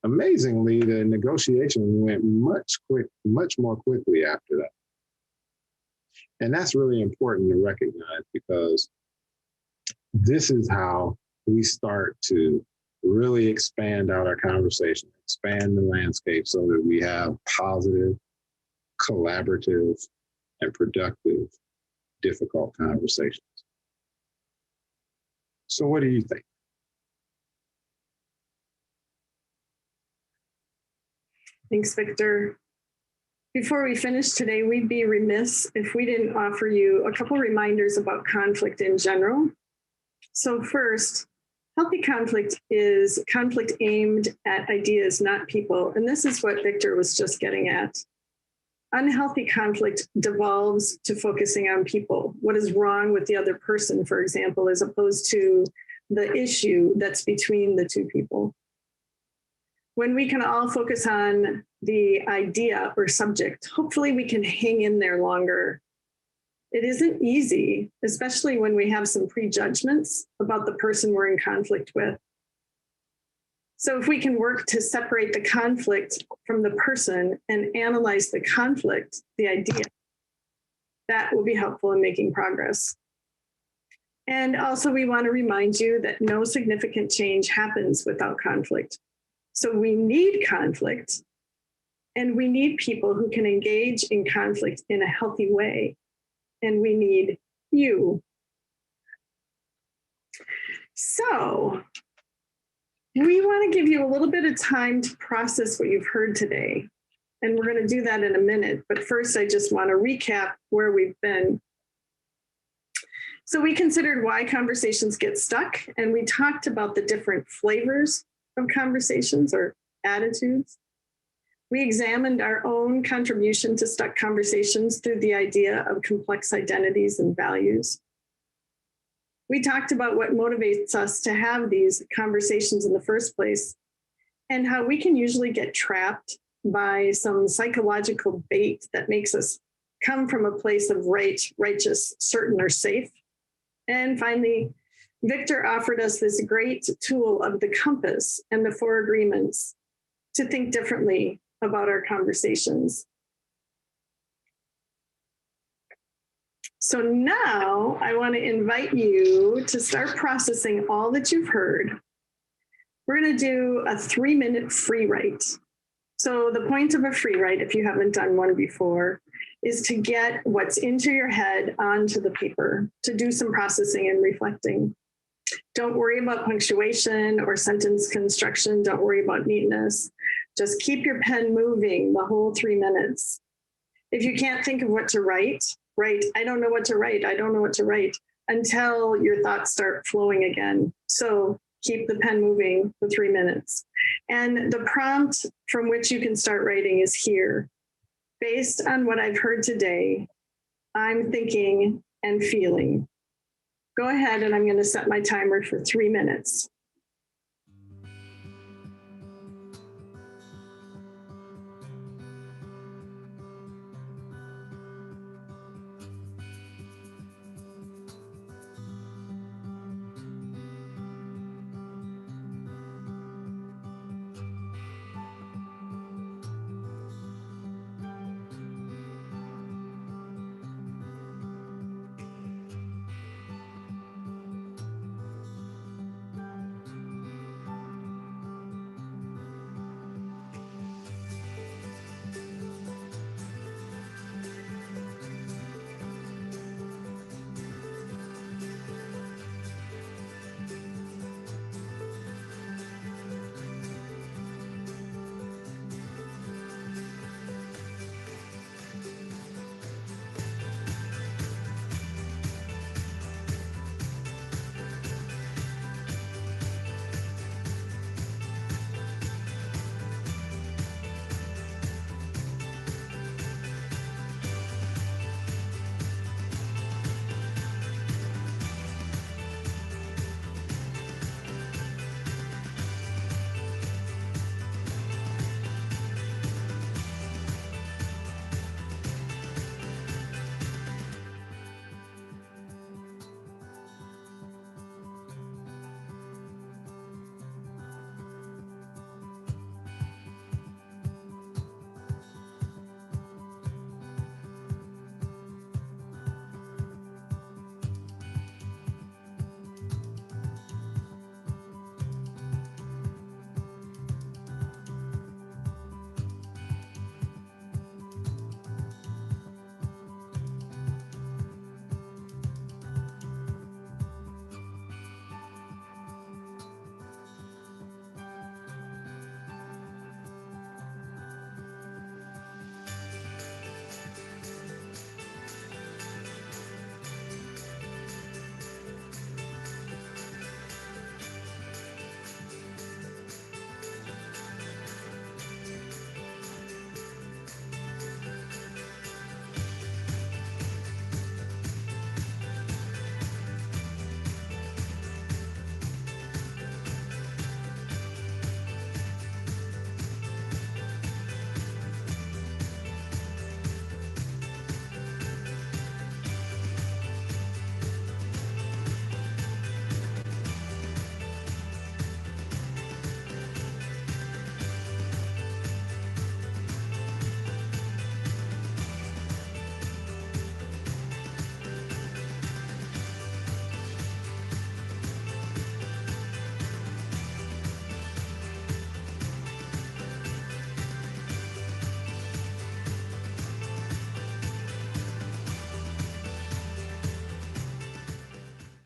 [SPEAKER 12] Amazingly, the negotiation went much more quickly after that. And that's really important to recognize, because this is how we start to really expand out our conversation, expand the landscape so that we have positive, collaborative, and productive, difficult conversations. So what do you think?
[SPEAKER 6] Thanks, Victor. Before we finish today, we'd be remiss if we didn't offer you a couple reminders about conflict in general. So first, healthy conflict is conflict aimed at ideas, not people. And this is what Victor was just getting at. Unhealthy conflict devolves to focusing on people, what is wrong with the other person, for example, as opposed to the issue that's between the two people. When we can all focus on the idea or subject, hopefully we can hang in there longer. It isn't easy, especially when we have some prejudgments about the person we're in conflict with. So if we can work to separate the conflict from the person and analyze the conflict, the idea, that will be helpful in making progress. And also, we want to remind you that no significant change happens without conflict. So we need conflict, and we need people who can engage in conflict in a healthy way. And we need you. So we want to give you a little bit of time to process what you've heard today. And we're going to do that in a minute. But first, I just want to recap where we've been. So we considered why conversations get stuck, and we talked about the different flavors of conversations or attitudes. We examined our own contribution to stuck conversations through the idea of complex identities and values. We talked about what motivates us to have these conversations in the first place, and how we can usually get trapped by some psychological bait that makes us come from a place of righteous, certain, or safe. And finally, Victor offered us this great tool of the compass and the 4 agreements to think differently about our conversations. So now I want to invite you to start processing all that you've heard. We're going to do a 3-minute free write. So the point of a free write, if you haven't done one before, is to get what's into your head onto the paper, to do some processing and reflecting. Don't worry about punctuation or sentence construction. Don't worry about neatness. Just keep your pen moving the whole 3 minutes. If you can't think of what to write, write, I don't know what to write. I don't know what to write, until your thoughts start flowing again. So keep the pen moving for 3 minutes. And the prompt from which you can start writing is here. Based on what I've heard today, I'm thinking and feeling. Go ahead, and I'm going to set my timer for 3 minutes.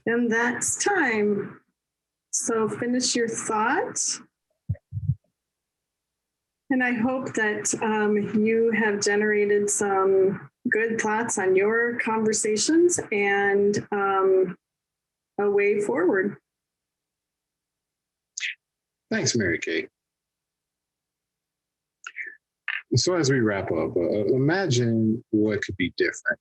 [SPEAKER 6] And that's time. So finish your thought. And I hope that you have generated some good thoughts on your conversations and a way forward.
[SPEAKER 12] Thanks, Mary Kay. So as we wrap up, imagine what could be different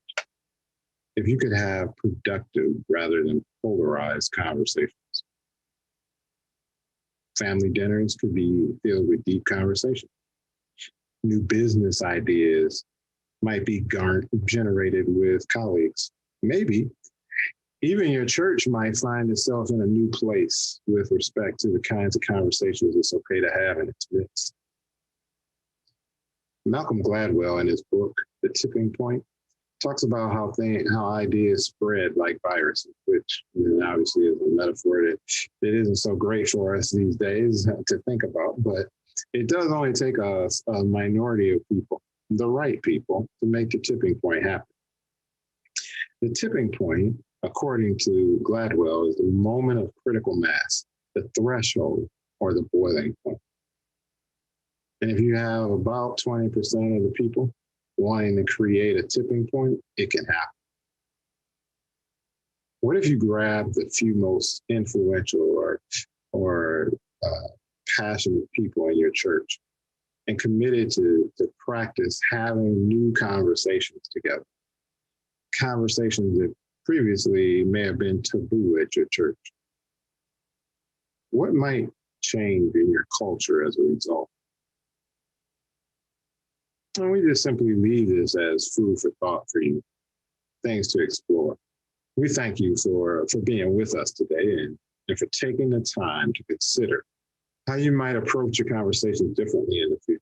[SPEAKER 12] if you could have productive rather than polarized conversations. Family dinners could be filled with deep conversation. New business ideas might be generated with colleagues. Maybe even your church might find itself in a new place with respect to the kinds of conversations it's okay to have in its midst. Malcolm Gladwell, in his book, The Tipping Point, talks about how ideas spread like viruses, which obviously is a metaphor that it isn't so great for us these days to think about, but it does only take a minority of people, the right people, to make the tipping point happen. The tipping point, according to Gladwell, is the moment of critical mass, the threshold or the boiling point. And if you have about 20% of the people wanting to create a tipping point, it can happen. What if you grab the few most influential or passionate people in your church and committed to practice having new conversations together? Conversations that previously may have been taboo at your church. What might change in your culture as a result? And we just simply leave this as food for thought for you, things to explore. We thank you for being with us today and for taking the time to consider how you might approach your conversations differently in the future.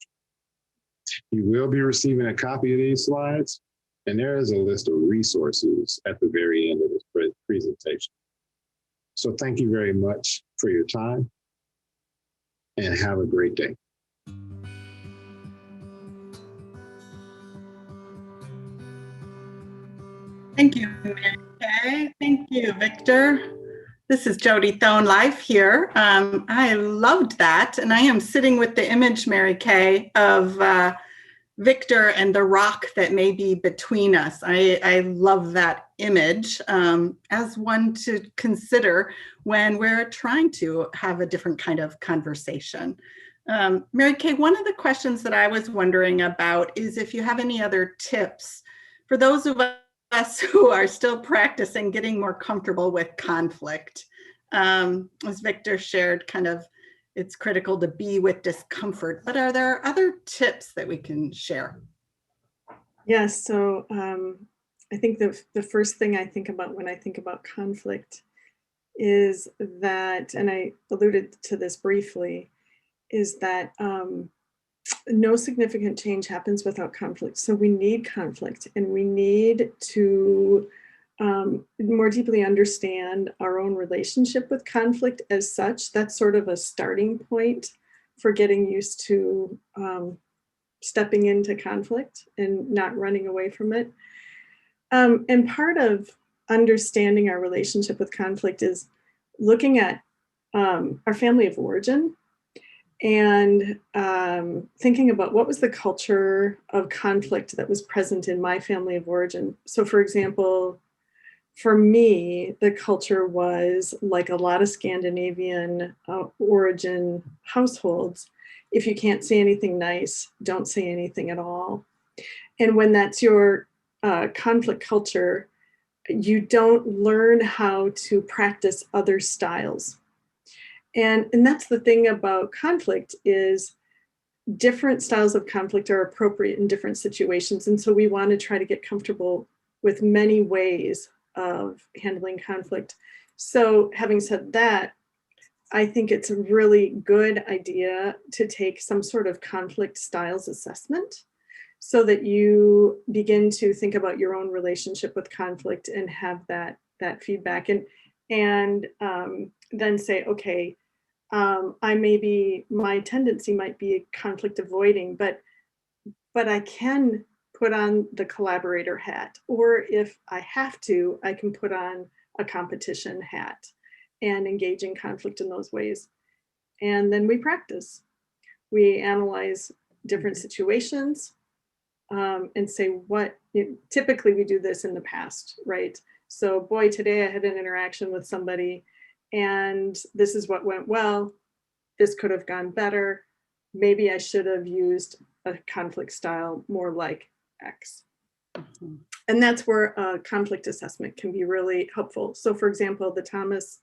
[SPEAKER 12] You will be receiving a copy of these slides, and there is a list of resources at the very end of this presentation. So thank you very much for your time, and have a great day.
[SPEAKER 11] Thank you, Mary Kay. Thank you, Victor. This is Jody Thone live here. I loved that. And I am sitting with the image, Mary Kay, of Victor and the rock that may be between us. I love that image as one to consider when we're trying to have a different kind of conversation. Mary Kay, one of the questions that I was wondering about is if you have any other tips for those of us who are still practicing getting more comfortable with conflict. As Victor shared, kind of it's critical to be with discomfort, but are there other tips that we can share?
[SPEAKER 6] Yes, so I think the first thing I think about when I think about conflict is that, and I alluded to this briefly, is that no significant change happens without conflict. So we need conflict, and we need to more deeply understand our own relationship with conflict as such. That's sort of a starting point for getting used to stepping into conflict and not running away from it. And part of understanding our relationship with conflict is looking at our family of origin and thinking about what was the culture of conflict that was present in my family of origin. So for example, for me, the culture was like a lot of Scandinavian origin households. If you can't say anything nice, don't say anything at all. And when that's your conflict culture, you don't learn how to practice other styles. And that's the thing about conflict is different styles of conflict are appropriate in different situations. And so we want to try to get comfortable with many ways of handling conflict. So having said that, I think it's a really good idea to take some sort of conflict styles assessment so that you begin to think about your own relationship with conflict and have that feedback and then say, okay, my tendency might be conflict avoiding, but I can put on the collaborator hat, or if I have to, I can put on a competition hat and engage in conflict in those ways. And then we practice. We analyze different situations and say typically we do this in the past, right? So boy, today I had an interaction with somebody and this is what went well. This could have gone better. Maybe I should have used a conflict style more like X. Mm-hmm. And that's where a conflict assessment can be really helpful. So for example, the Thomas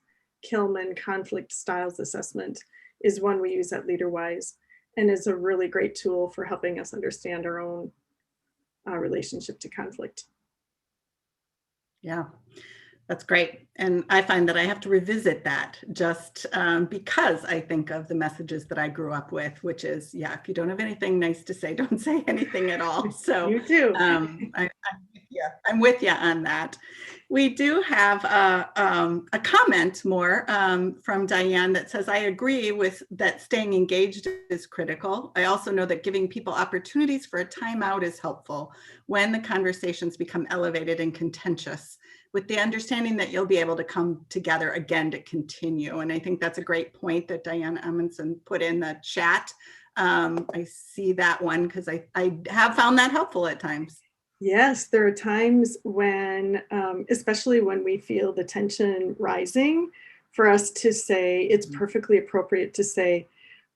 [SPEAKER 6] Kilmann conflict styles assessment is one we use at LeaderWise and is a really great tool for helping us understand our own relationship to conflict.
[SPEAKER 11] Yeah. That's great. And I find that I have to revisit that just because I think of the messages that I grew up with, which is, yeah, if you don't have anything nice to say, don't say anything at all. So
[SPEAKER 6] You too.
[SPEAKER 11] I'm with you on that. We do have a comment more from Diane that says, I agree with that staying engaged is critical. I also know that giving people opportunities for a timeout is helpful when the conversations become elevated and contentious, with the understanding that you'll be able to come together again to continue. And I think that's a great point that Diane Amundsen put in the chat. I see that one because I have found that helpful at times.
[SPEAKER 6] Yes, there are times when, especially when we feel the tension rising, for us to say, it's perfectly appropriate to say,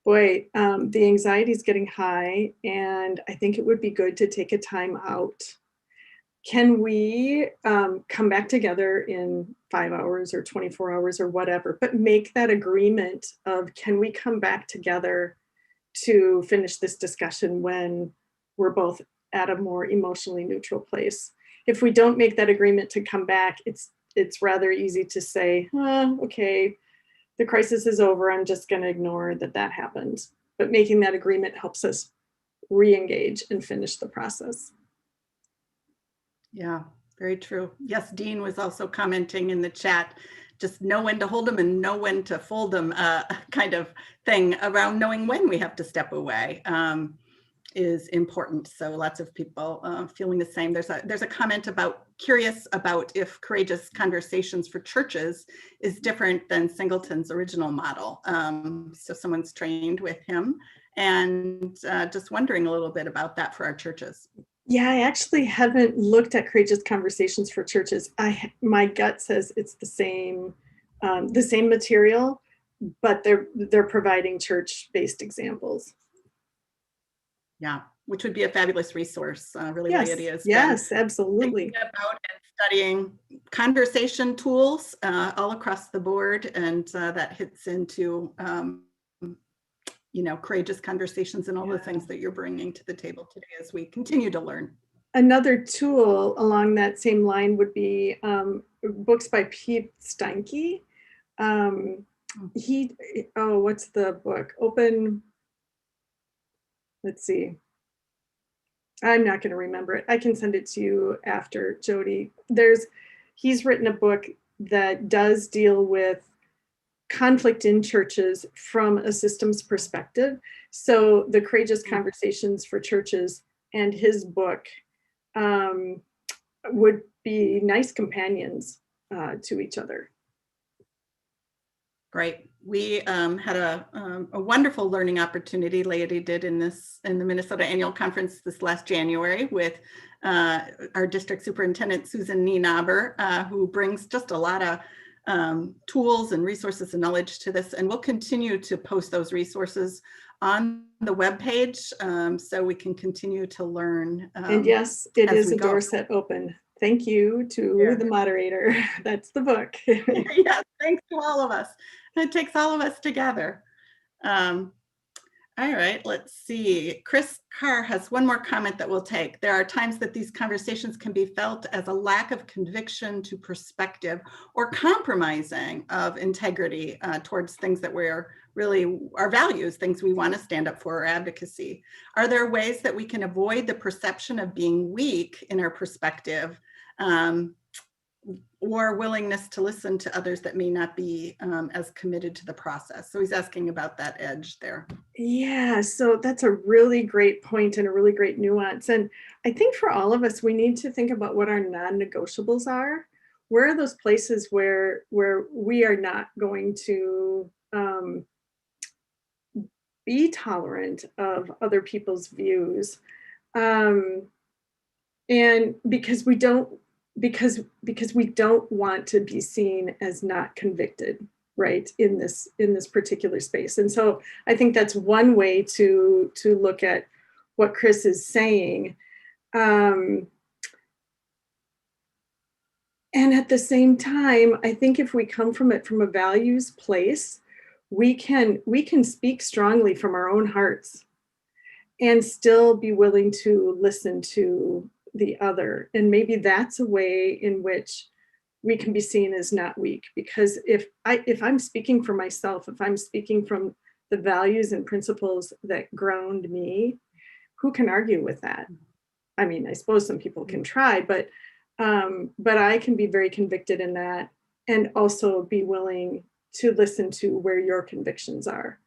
[SPEAKER 6] boy, the anxiety is getting high, and I think it would be good to take a time out. Can we come back together in 5 hours or 24 hours or whatever, but make that agreement of, can we come back together to finish this discussion when we're both at a more emotionally neutral place? If we don't make that agreement to come back, it's rather easy to say, okay, the crisis is over, I'm just going to ignore that happened. But making that agreement helps us re-engage and finish the process.
[SPEAKER 11] Yeah, very true. Yes, Dean was also commenting in the chat, just know when to hold them and know when to fold them, kind of thing around knowing when we have to step away is important. So lots of people feeling the same. There's a comment about, curious about if Courageous Conversations for Churches is different than Singleton's original model. So someone's trained with him, and just wondering a little bit about that for our churches.
[SPEAKER 6] Yeah, I actually haven't looked at Courageous Conversations for Churches. My gut says it's the same material, but they're providing church-based examples.
[SPEAKER 11] Yeah, which would be a fabulous resource. Really,
[SPEAKER 6] yes,
[SPEAKER 11] Laity is.
[SPEAKER 6] Yes, absolutely.
[SPEAKER 11] Thinking about and studying conversation tools all across the board, and that hits into courageous conversations and all the things that you're bringing to the table today as we continue to learn.
[SPEAKER 6] Another tool along that same line would be books by Pete Steinke. What's the book? Let's see. I'm not going to remember it. I can send it to you after, Jody. He's written a book that does deal with conflict in churches from a systems perspective. So the Courageous Conversations for Churches and his book would be nice companions to each other.
[SPEAKER 11] Great. We had a wonderful learning opportunity Laity did in the Minnesota Annual Conference this last January with our district superintendent, Susan Nienaber, who brings just a lot of tools and resources and knowledge to this. And we'll continue to post those resources on the webpage so we can continue to learn.
[SPEAKER 6] And yes, it is a door set open. Thank you to the moderator. That's the book.
[SPEAKER 11] Yes, thanks to all of us. It takes all of us together. All right, let's see. Chris Carr has one more comment that we'll take. There are times that these conversations can be felt as a lack of conviction to perspective or compromising of integrity towards things that we're really our values, things we want to stand up for, or advocacy. Are there ways that we can avoid the perception of being weak in our perspective or willingness to listen to others that may not be as committed to the process? So he's asking about that edge there.
[SPEAKER 6] Yeah, so that's a really great point and a really great nuance. And I think for all of us, we need to think about what our non-negotiables are. Where are those places where we are not going to be tolerant of other people's views? And because we don't want to be seen as not convicted, right, in this particular space. And so I think that's one way to look at what Chris is saying. And at the same time, I think if we come from it from a values place, we can speak strongly from our own hearts and still be willing to listen to the other. And maybe that's a way in which we can be seen as not weak. Because if I'm speaking for myself, if I'm speaking from the values and principles that ground me, who can argue with that? I mean, I suppose some people can try, but I can be very convicted in that, and also be willing to listen to where your convictions are.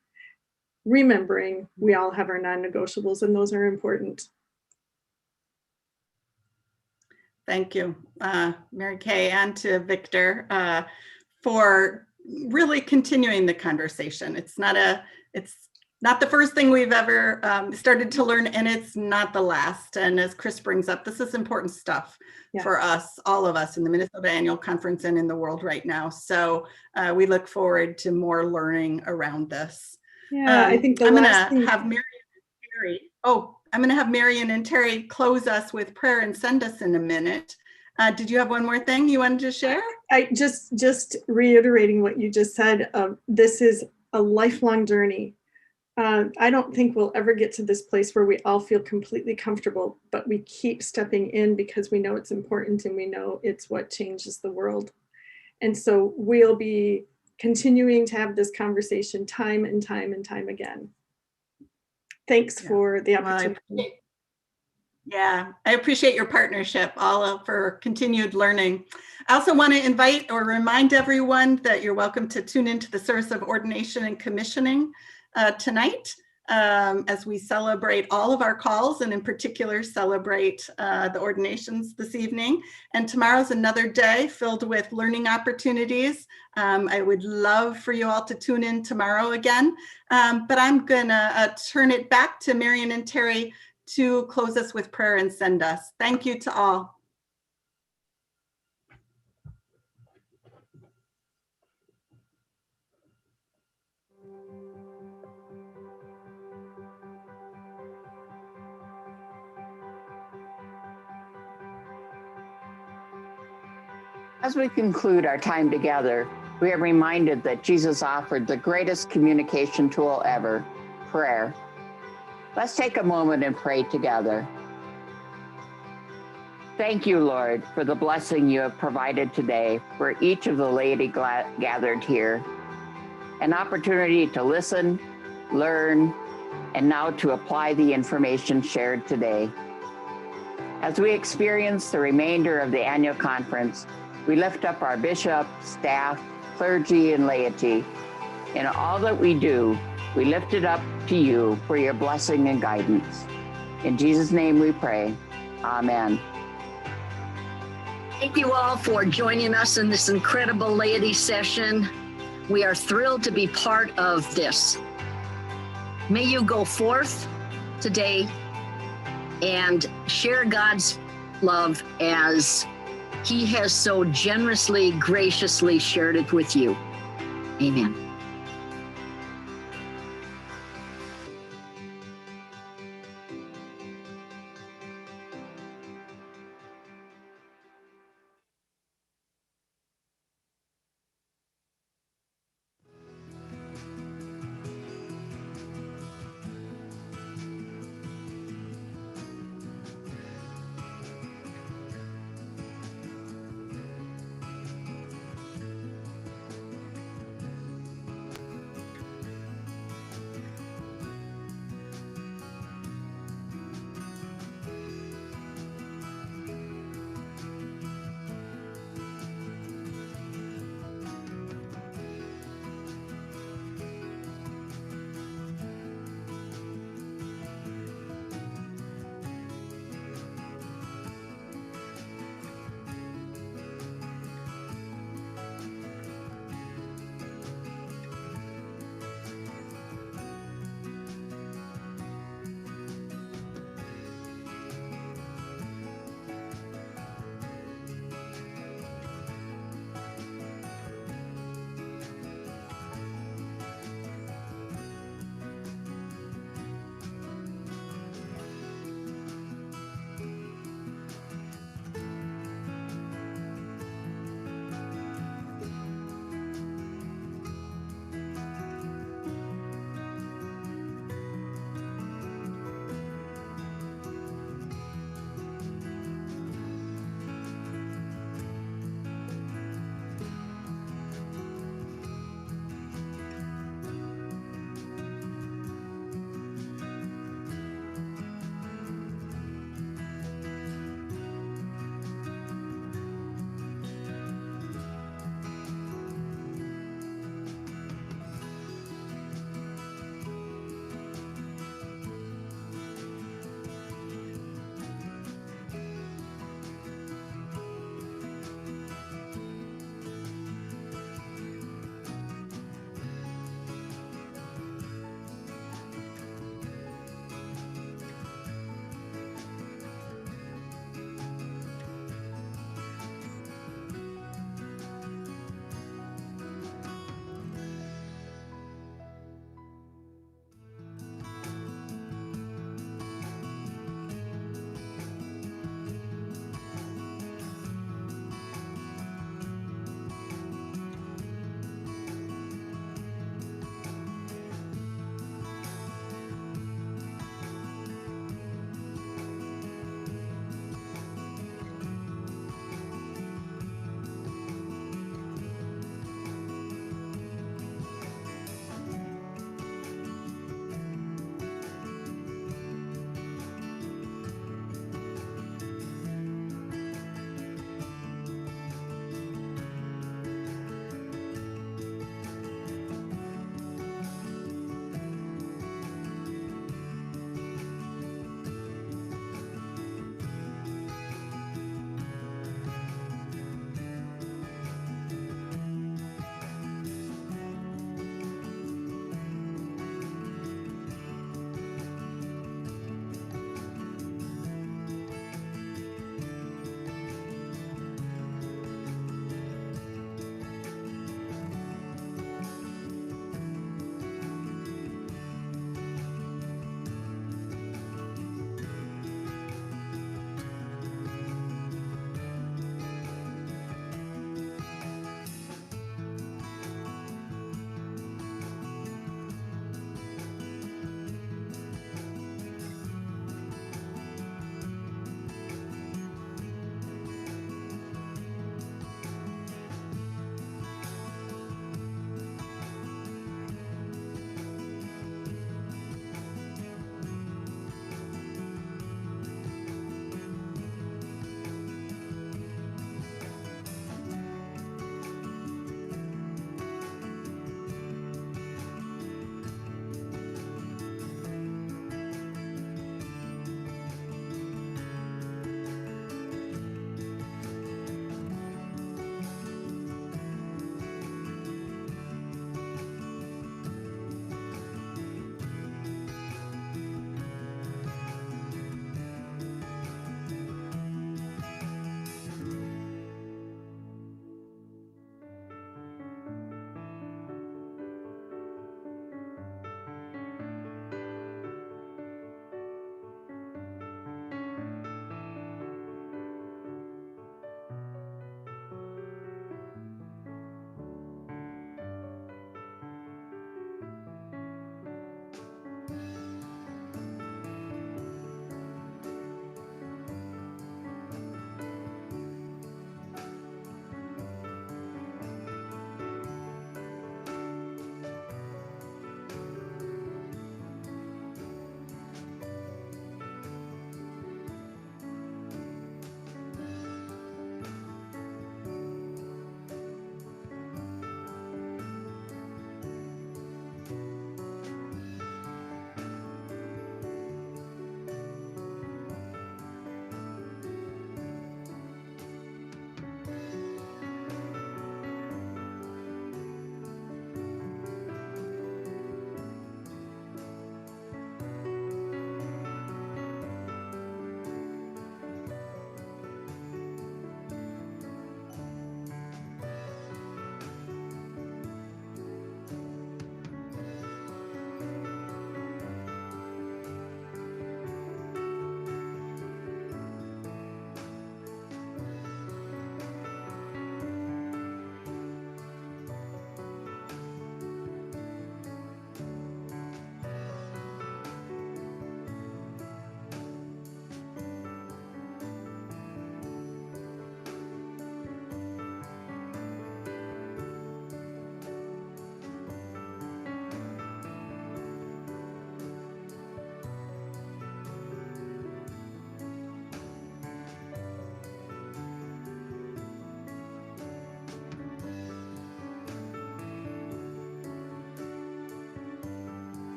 [SPEAKER 6] Remembering we all have our non-negotiables, and those are important.
[SPEAKER 11] Thank you, Mary Kay, and to Victor for really continuing the conversation. It's not the first thing we've ever started to learn, and it's not the last. And as Chris brings up, this is important stuff for us, all of us in the Minnesota Annual Conference and in the world right now. So we look forward to more learning around this.
[SPEAKER 6] Yeah, I think
[SPEAKER 11] I'm going to have Marion and Terry. I'm going to have Marion and Terry close us with prayer and send us in a minute. Did you have one more thing you wanted to share?
[SPEAKER 6] I just reiterating what you just said. This is a lifelong journey. I don't think we'll ever get to this place where we all feel completely comfortable, but we keep stepping in because we know it's important and we know it's what changes the world. And so we'll be continuing to have this conversation time and time and time again. Thanks for the opportunity.
[SPEAKER 11] I appreciate your partnership, all for continued learning. I also want to invite or remind everyone that you're welcome to tune into the service of ordination and commissioning tonight as we celebrate all of our calls, and in particular celebrate the ordinations this evening. And tomorrow's another day filled with learning opportunities. I would love for you all to tune in tomorrow again, but I'm gonna turn it back to Marion and Terry to close us with prayer and send us. Thank you to all.
[SPEAKER 9] As we conclude our time together, we are reminded that Jesus offered the greatest communication tool ever, prayer. Let's take a moment and pray together. Thank you, Lord, for the blessing you have provided today for each of the laity gathered here. An opportunity to listen, learn, and now to apply the information shared today. As we experience the remainder of the annual conference, we lift up our bishop, staff, clergy, and laity. In all that we do, we lift it up to you for your blessing and guidance. In Jesus' name we pray. Amen.
[SPEAKER 10] Thank you all for joining us in this incredible laity session. We are thrilled to be part of this. May you go forth today and share God's love as He has so generously, graciously shared it with you. Amen.